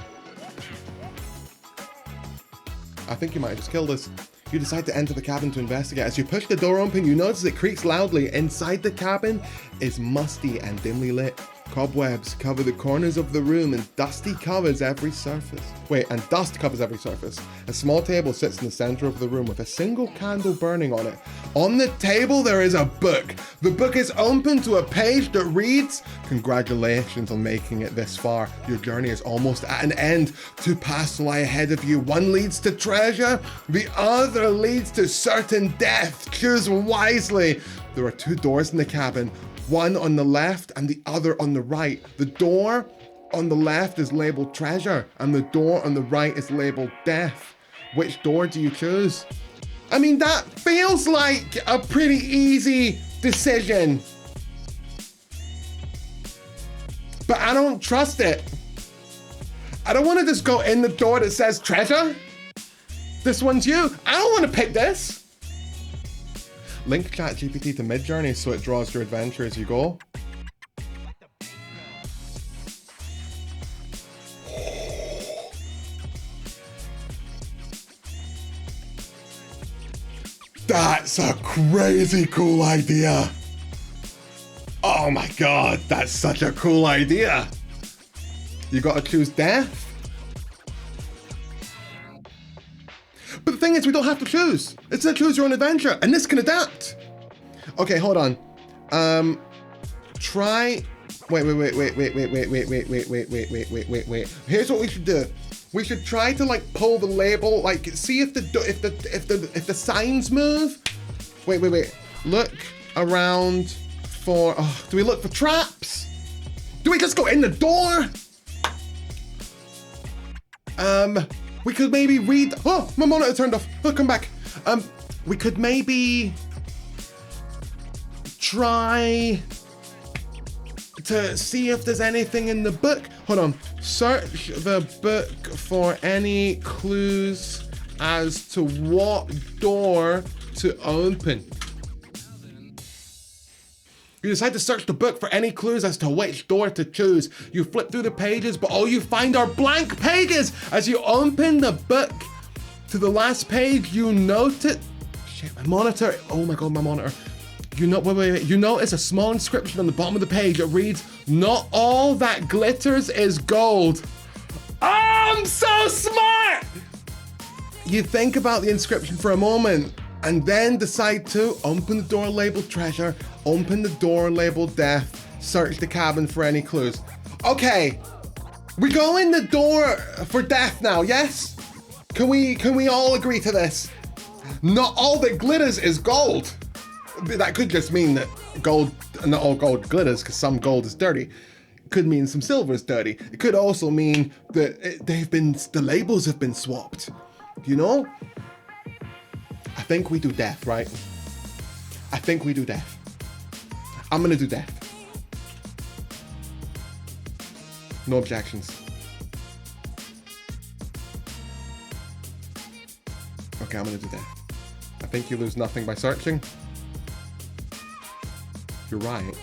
I think you might have just killed us. You decide to enter the cabin to investigate. As you push the door open, you notice it creaks loudly. Inside the cabin is musty and dimly lit. Cobwebs cover the corners of the room and dusty covers every surface. Wait, and dust covers every surface. A small table sits in the center of the room with a single candle burning on it. On the table there is a book. The book is open to a page that reads, "Congratulations on making it this far. Your journey is almost at an end. Two paths lie ahead of you. One leads to treasure, the other leads to certain death. Choose wisely." There are two doors in the cabin. One on the left and the other on the right. The door on the left is labeled treasure and the door on the right is labeled death. Which door do you choose? I mean, that feels like a pretty easy decision. But I don't trust it. I don't want to just go in the door that says treasure. This one's you. I don't want to pick this. Link ChatGPT to Midjourney so it draws your adventure as you go. That's a crazy cool idea. Oh my god, that's such a cool idea. You gotta choose death. But the thing is, we don't have to choose. It's a choose your own adventure, and this can adapt. Okay, hold on. Try. Wait. Here's what we should do. We should try to like pull the label, like see if the signs move. Wait. Look around for. Oh, do we look for traps? Do we just go in the door? We could maybe read. Oh, my monitor turned off. Oh, come back. We could maybe try to see if there's anything in the book. Hold on. Search the book for any clues as to what door to open. You decide to search the book for any clues as to which door to choose. You flip through the pages, but all you find are blank pages. As you open the book to the last page, you notice. Shit, my monitor. Oh my god, my monitor. You know, wait. You notice a small inscription on the bottom of the page. It reads, "Not all that glitters is gold." Oh, I'm so smart! You think about the inscription for a moment and then decide to open the door labeled treasure, open the door labeled death, search the cabin for any clues. Okay, we go in the door for death now, yes? Can we all agree to this? Not all that glitters is gold. That could just mean that gold, not all gold glitters, because some gold is dirty. It could mean some silver is dirty. It could also mean that the labels have been swapped, you know? I think we do death, right? I think we do death. I'm gonna do death. No objections. Okay, I'm gonna do death. I think you lose nothing by searching. You're right.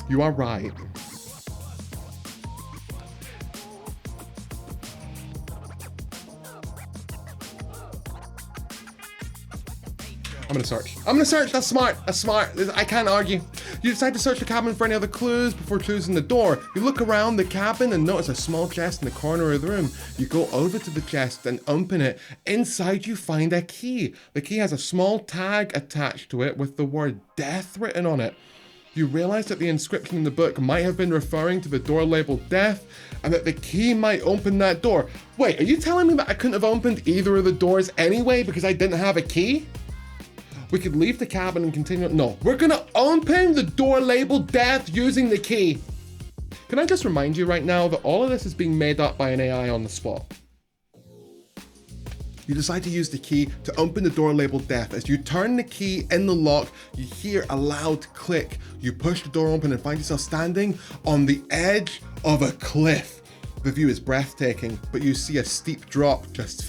You are right. I'm gonna search. I'm gonna search. That's smart. That's smart. I can't argue. You decide to search the cabin for any other clues before choosing the door. You look around the cabin and notice a small chest in the corner of the room. You go over to the chest and open it. Inside you find a key. The key has a small tag attached to it with the word death written on it. You realize that the inscription in the book might have been referring to the door labeled death and that the key might open that door. Wait, are you telling me that I couldn't have opened either of the doors anyway because I didn't have a key? We could leave the cabin and continue. No, we're gonna open the door labeled death using the key. Can I just remind you right now that all of this is being made up by an AI on the spot? You decide to use the key to open the door labeled death. As you turn the key in the lock, you hear a loud click. You push the door open and find yourself standing on the edge of a cliff. The view is breathtaking, but you see a steep drop just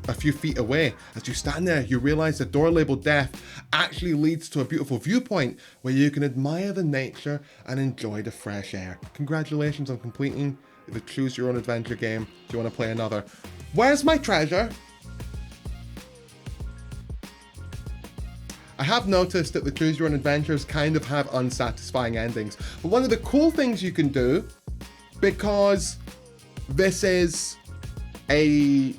a few feet away. As you stand there, you realize the door labeled death actually leads to a beautiful viewpoint where you can admire the nature and enjoy the fresh air. Congratulations on completing the Choose Your Own Adventure game. Do you want to play another? Where's my treasure? I have noticed that the Choose Your Own Adventures kind of have unsatisfying endings. But one of the cool things you can do, because this is an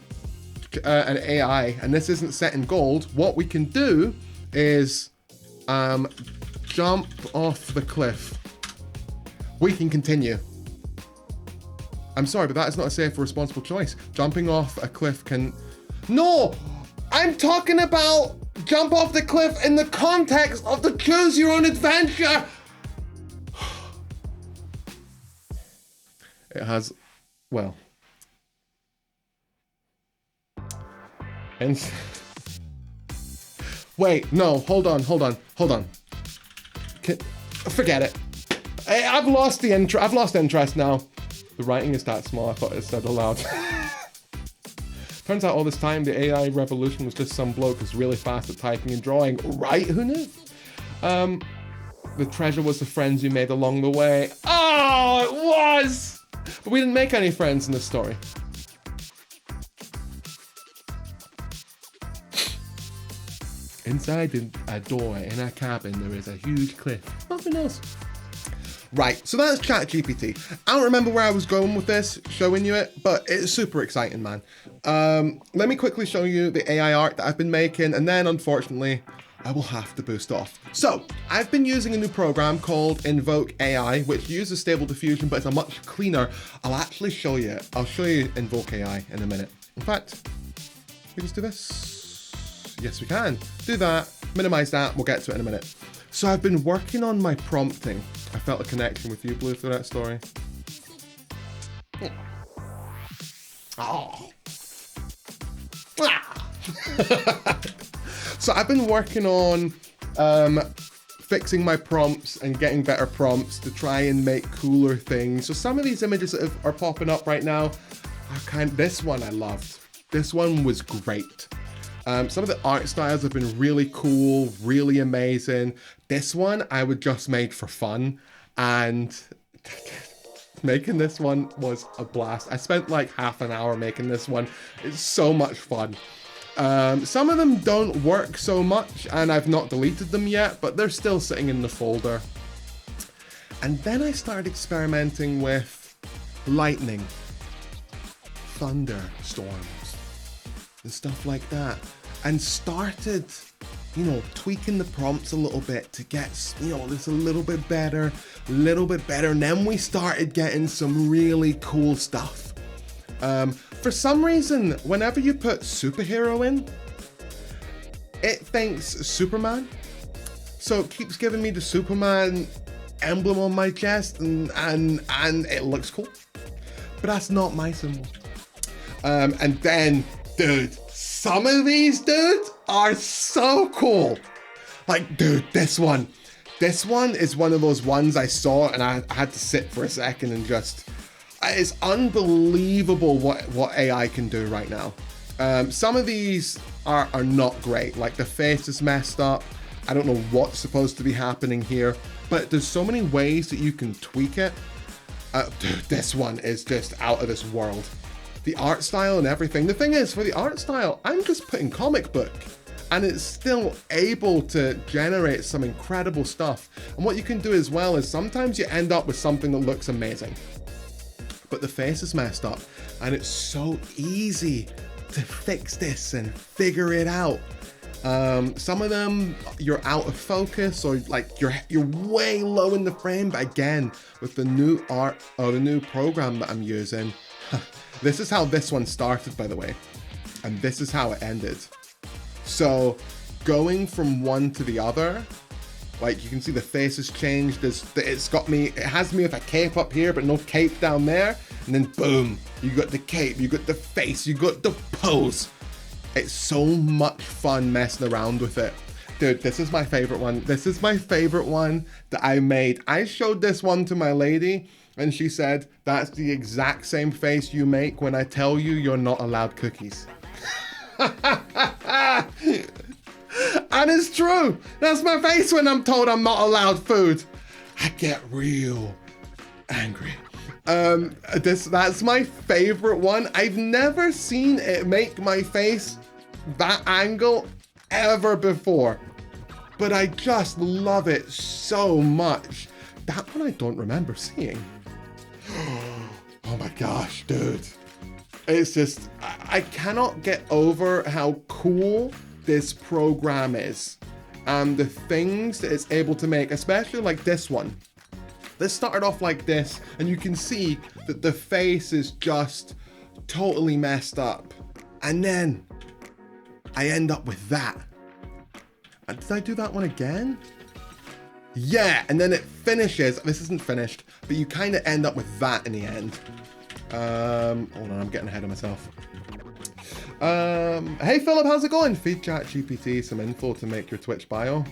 AI and this isn't set in gold, what we can do is jump off the cliff. We can continue. I'm sorry, but that is not a safe or responsible choice. Jumping off a cliff can... No! I'm talking about jump off the cliff in the context of the Choose Your Own Adventure! It has... well... and... wait, no, hold on. Forget it. I've lost interest now. The writing is that small, I thought it said aloud. Turns out all this time the AI revolution was just some bloke who's really fast at typing and drawing. Right, who knew? The treasure was the friends you made along the way. Oh, it was! But we didn't make any friends in this story. Inside a door in a cabin, there is a huge cliff. Nothing else. Right, so that's ChatGPT. I don't remember where I was going with this, showing you it, but it's super exciting, man. Let me quickly show you the AI art that I've been making, and then, unfortunately, I will have to boost off. So, I've been using a new program called Invoke AI, which uses Stable Diffusion, but it's a much cleaner. I'll actually show you it. I'll show you Invoke AI in a minute. In fact, we just do this. Yes, we can. Do that, minimize that, we'll get to it in a minute. So I've been working on my prompting. I felt a connection with you, Blue, through that story. Oh. So I've been working on fixing my prompts and getting better prompts to try and make cooler things. So some of these images that are popping up right now are this one I loved. This one was great. Some of the art styles have been really cool, really amazing. This one I would just made for fun, and making this one was a blast. I spent like half an hour making this one. It's so much fun. Some of them don't work so much, and I've not deleted them yet, but they're still sitting in the folder. And then I started experimenting with lightning, thunderstorms, and stuff like that, and started, you know, tweaking the prompts a little bit to get, you know, this a little bit better, and then we started getting some really cool stuff. For some reason, whenever you put superhero in, it thinks Superman, so it keeps giving me the Superman emblem on my chest, and it looks cool, but that's not my symbol. And then, dude, some of these dudes are so cool. Like, dude, this one is one of those ones I saw and I had to sit for a second and just, it's unbelievable what AI can do right now. Some of these are not great. Like, the face is messed up. I don't know what's supposed to be happening here, but there's so many ways that you can tweak it. Dude, this one is just out of this world. The art style and everything. The thing is, for the art style, I'm just putting comic book, and it's still able to generate some incredible stuff. And what you can do as well is sometimes you end up with something that looks amazing, but the face is messed up, and it's so easy to fix this and figure it out. Some of them you're out of focus, or like you're way low in the frame, but again, with the new art or the new program that I'm using, this is how this one started, by the way, and this is how it ended. So going from one to the other, like you can see the face has changed. It has me with a cape up here, but no cape down there. And then boom, you got the cape, you got the face, you got the pose. It's so much fun messing around with it. Dude, this is my favorite one. This is my favorite one that I made. I showed this one to my lady, and she said, that's the exact same face you make when I tell you you're not allowed cookies. And it's true. That's my face when I'm told I'm not allowed food. I get real angry. That's my favorite one. I've never seen it make my face that angle ever before. but I just love it so much. That one I don't remember seeing. Oh my gosh, dude. It's just, I cannot get over how cool this program is and the things that it's able to make, especially like this one. This started off like this, and you can see that the face is just totally messed up. And then I end up with that. And did I do that one again? Yeah, and then it finishes. This isn't finished, but you kind of end up with that in the end. Hold on, I'm getting ahead of myself. Hey Philip, how's it going? Feed ChatGPT some info to make your Twitch bio.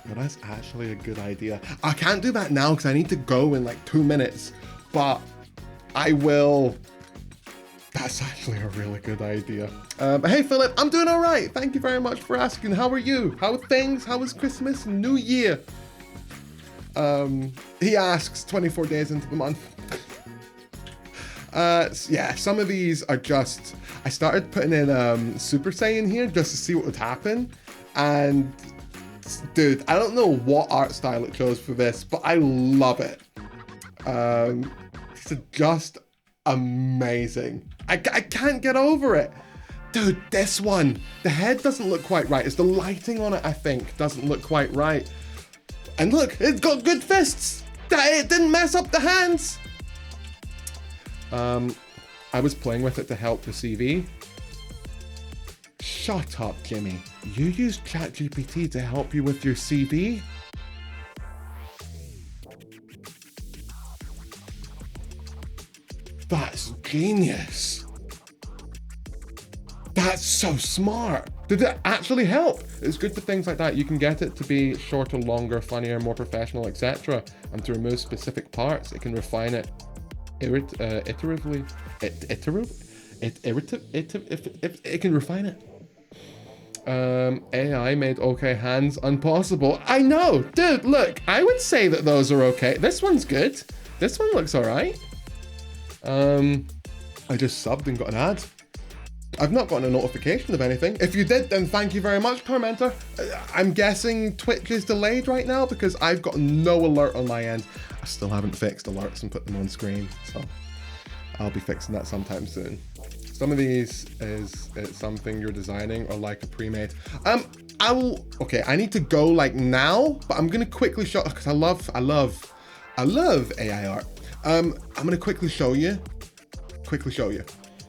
Well, that's actually a good idea. I can't do that now because I need to go in like 2 minutes, but I will. That's actually a really good idea. Hey Philip, I'm doing all right. Thank you very much for asking. How are you? How are things? How was Christmas and New Year? He asks 24 days into the month. Yeah, some of these are just, I started putting in Super Saiyan here just to see what would happen. And dude, I don't know what art style it chose for this, but I love it. It's just amazing. I can't get over it. Dude, this one, the head doesn't look quite right. It's the lighting on it, I think, doesn't look quite right. And look, it's got good fists. It didn't mess up the hands. I was playing with it to help the CV. Shut up, Jimmy. You use ChatGPT to help you with your CV? That's genius. That's so smart. Did it actually help? It's good for things like that. You can get it to be shorter, longer, funnier, more professional, etc. And to remove specific parts, it can refine it iteratively. It can refine it. AI made okay hands unpossible. I know, dude, look, I would say that those are okay. This one's good. This one looks all right. I just subbed and got an ad. I've not gotten a notification of anything. If you did, then thank you very much, Tormentor. I'm guessing Twitch is delayed right now because I've got no alert on my end. I still haven't fixed alerts and put them on screen, so I'll be fixing that sometime soon. Some of these is it's something you're designing or like a pre-made. Okay, I need to go like now, but I'm gonna quickly show, because I love AI art. I'm gonna quickly show you.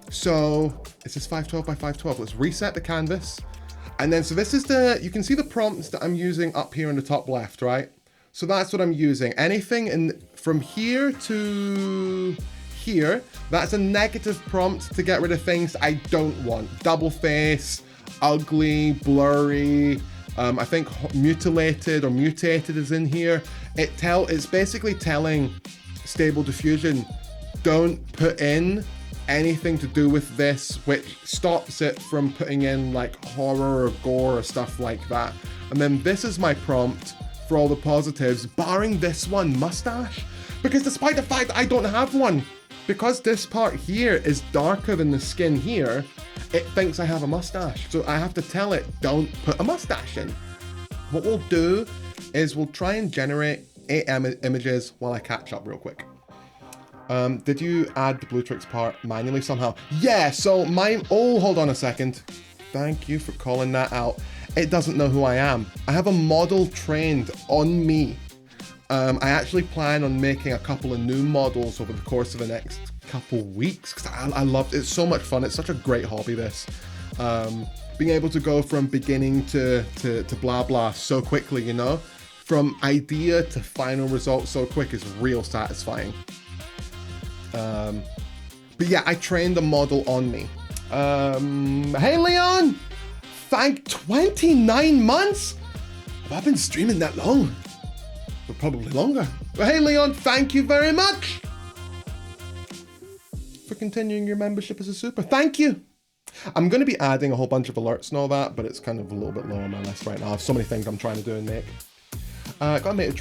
So it's just 512 by 512. Let's reset the canvas. And then, so this is you can see the prompts that I'm using up here in the top left, right? So that's what I'm using. Anything from here to here, that's a negative prompt to get rid of things I don't want. Double face, ugly, blurry, I think mutilated or mutated is in here. It's basically telling Stable Diffusion, don't put in anything to do with this, which stops it from putting in like horror or gore or stuff like that. And then this is my prompt for all the positives, barring this one, mustache. Because despite the fact that I don't have one, because this part here is darker than the skin here, it thinks I have a mustache. So I have to tell it, don't put a mustache in. What we'll do is we'll try and generate 8 images while I catch up real quick. Did you add the Blootrix part manually somehow? Yeah, so hold on a second. Thank you for calling that out. It doesn't know who I am. I have a model trained on me. I actually plan on making a couple of new models over the course of the next couple weeks, because I love it. It's so much fun. It's such a great hobby, this. Being able to go from beginning to blah blah so quickly, you know? From idea to final result so quick is real satisfying. But yeah, I trained the model on me. Hey Leon! Thank 29 months? Have I been streaming that long? Or probably longer. But hey Leon, thank you very much for continuing your membership as a super. Thank you. I'm going to be adding a whole bunch of alerts and all that, but it's kind of a little bit low on my list right now. I have so many things I'm trying to do and make. Got a mate who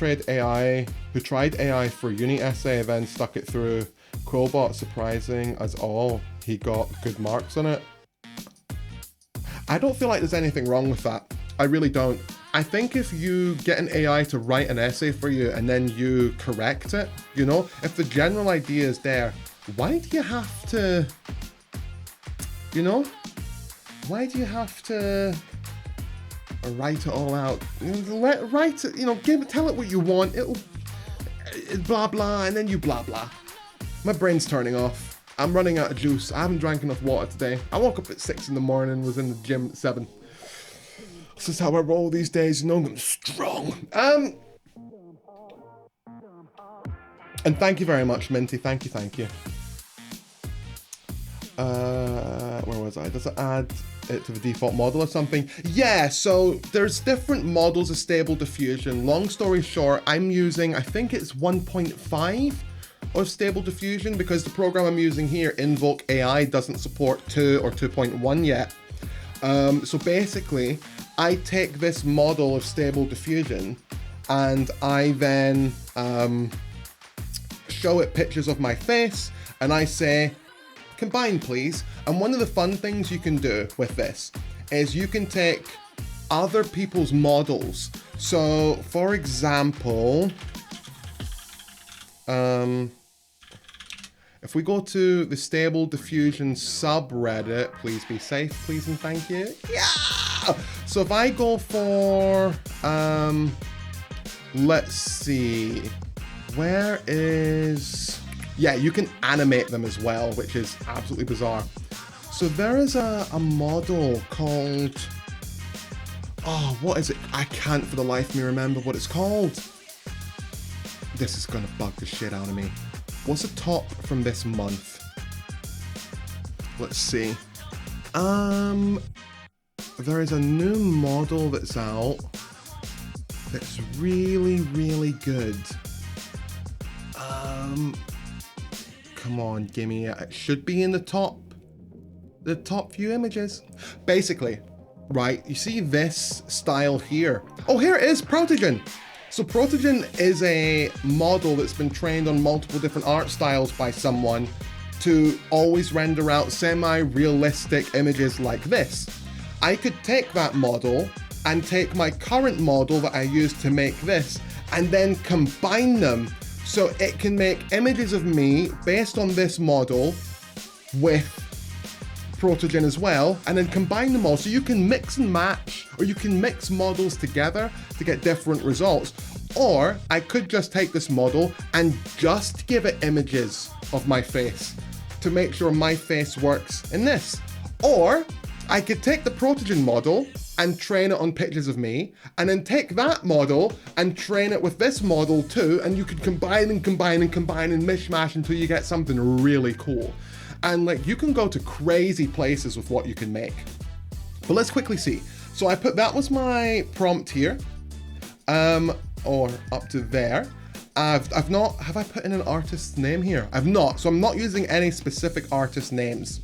tried AI for a uni essay, then stuck it through. Quillbot, surprising as all, he got good marks on it. I don't feel like there's anything wrong with that. I really don't. I think if you get an AI to write an essay for you and then you correct it, you know, if the general idea is there, why do you have to, you know, why do you have to write it all out? Write it, you know, tell it what you want. It'll blah blah, and then you blah blah. My brain's turning off. I'm running out of juice. I haven't drank enough water today. I woke up at 6 in the morning, was in the gym at 7. This is how I roll these days, you know, I'm strong. And thank you very much, Minty. Thank you. Where was I? Does it add it to the default model or something? Yeah, so there's different models of Stable Diffusion. Long story short, I'm using, I think it's 1.5 of Stable Diffusion, because the program I'm using here, Invoke AI, doesn't support 2 or 2.1 yet. So basically, I take this model of Stable Diffusion and I then show it pictures of my face and I say, combine please. And one of the fun things you can do with this is you can take other people's models. So for example, if we go to the Stable Diffusion subreddit, please be safe, please and thank you. Yeah! So if I go for, let's see, where is, yeah, you can animate them as well, which is absolutely bizarre. So there is a model called, oh, what is it? I can't for the life of me remember what it's called. This is gonna bug the shit out of me. What's the top from this month? Let's see. There is a new model that's out that's really, really good. Come on, gimme it. It should be in the top few images. Basically, right, you see this style here. Oh, here it is, Protogen. So Protogen is a model that's been trained on multiple different art styles by someone to always render out semi-realistic images like this. I could take that model and take my current model that I use to make this and then combine them so it can make images of me based on this model with Protogen as well, and then combine them all. So you can mix and match, or you can mix models together to get different results. Or I could just take this model and just give it images of my face to make sure my face works in this. Or I could take the Protogen model and train it on pictures of me, and then take that model and train it with this model too, and you could combine and combine and combine and mishmash until you get something really cool. And like, you can go to crazy places with what you can make. But let's quickly see. So I put, that was my prompt here, or up to there. I've not, have I put in an artist's name here? I've not, so I'm not using any specific artist names.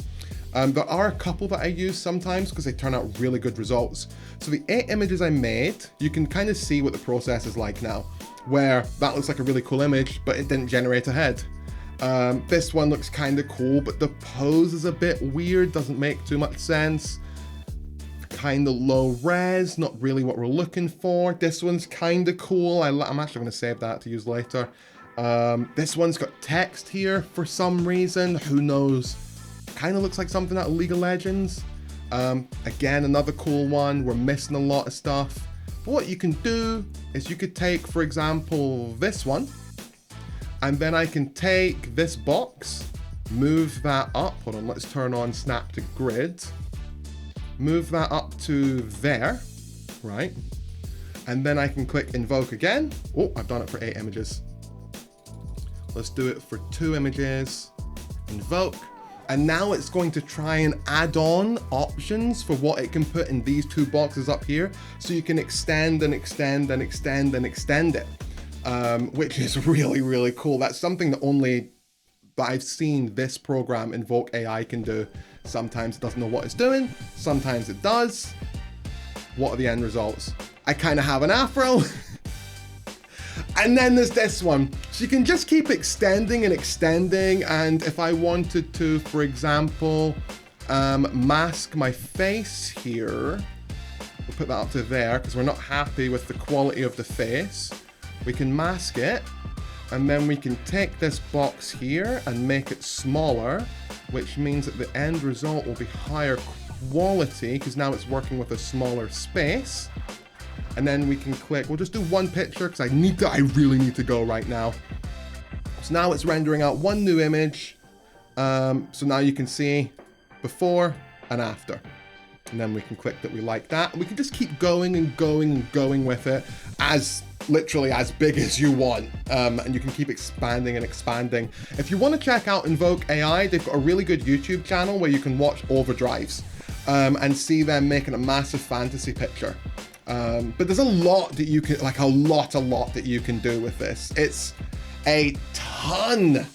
There are a couple that I use sometimes because they turn out really good results. So the 8 images I made, you can kind of see what the process is like now, where that looks like a really cool image, but it didn't generate a head. This one looks kind of cool, but the pose is a bit weird, doesn't make too much sense. Kind of low res, not really what we're looking for. This one's kind of cool. I'm actually going to save that to use later. This one's got text here for some reason, who knows. Kind of looks like something out of League of Legends. Again, another cool one. We're missing a lot of stuff. But what you can do is you could take, for example, this one, and then I can take this box, move that up. Hold on, let's turn on Snap to Grid. Move that up to there, right? And then I can click Invoke again. Oh, I've done it for 8 images. Let's do it for 2 images. Invoke. And now it's going to try and add on options for what it can put in these 2 boxes up here. So you can extend and extend and extend and extend it, which is really, really cool. That's something that only I've seen this program, Invoke AI, can do. Sometimes it doesn't know what it's doing. Sometimes it does. What are the end results? I kind of have an afro. And then there's this one. So you can just keep extending and extending. And if I wanted to, for example, mask my face here, We'll put that up to there because we're not happy with the quality of the face. We can mask it, and then we can take this box here and make it smaller, which means that the end result will be higher quality because now it's working with a smaller space. And then we can click, we'll just do one picture because I really need to go right now. So now it's rendering out one new image. So now you can see before and after. And then we can click that we like that. And we can just keep going and going and going with it as literally as big as you want. And you can keep expanding and expanding. If you want to check out Invoke AI, they've got a really good YouTube channel where you can watch overdrives and see them making a massive fantasy picture. But there's a lot that you can, like a lot that you can do with this. It's a ton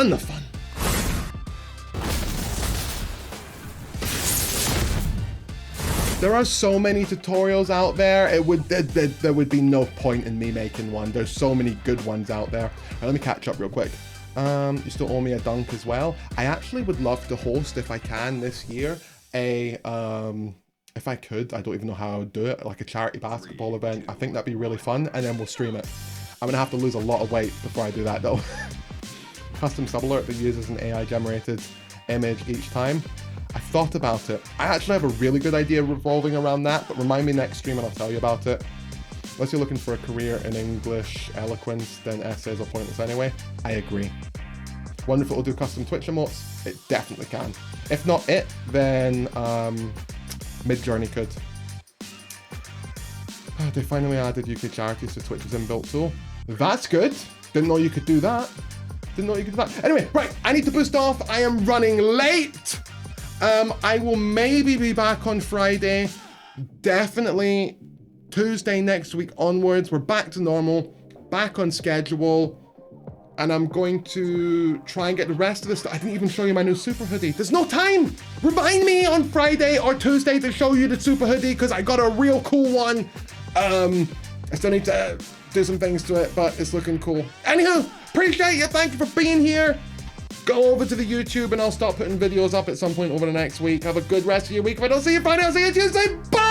of fun. There are so many tutorials out there. There would be no point in me making one. There's so many good ones out there. Right, let me catch up real quick. You still owe me a dunk as well. I actually would love to host, if I can this year, if I could, I don't even know how I would do it, like a charity basketball event. I think that'd be really fun, and then we'll stream it. I'm gonna have to lose a lot of weight before I do that though. Custom sub alert that uses an AI generated image each time. I thought about it. I actually have a really good idea revolving around that, but remind me next stream and I'll tell you about it. Unless you're looking for a career in English eloquence, then essays are pointless anyway. I agree. Wonder if it'll do custom Twitch emotes? It definitely can. If not it, then Midjourney could. Oh, they finally added UK charities to Twitch's inbuilt tool. That's good. Didn't know you could do that. Didn't know you could do that. Anyway, right, I need to boost off. I am running late. I will maybe be back on Friday. Definitely Tuesday next week onwards. We're back to normal, back on schedule. And I'm going to try and get the rest of this. I didn't even show you my new super hoodie. There's no time. Remind me on Friday or Tuesday to show you the super hoodie because I got a real cool one. I still need to do some things to it, but it's looking cool. Anywho, appreciate you. Thank you for being here. Go over to the YouTube and I'll start putting videos up at some point over the next week. Have a good rest of your week. If I don't see you Friday, I'll see you Tuesday. Bye!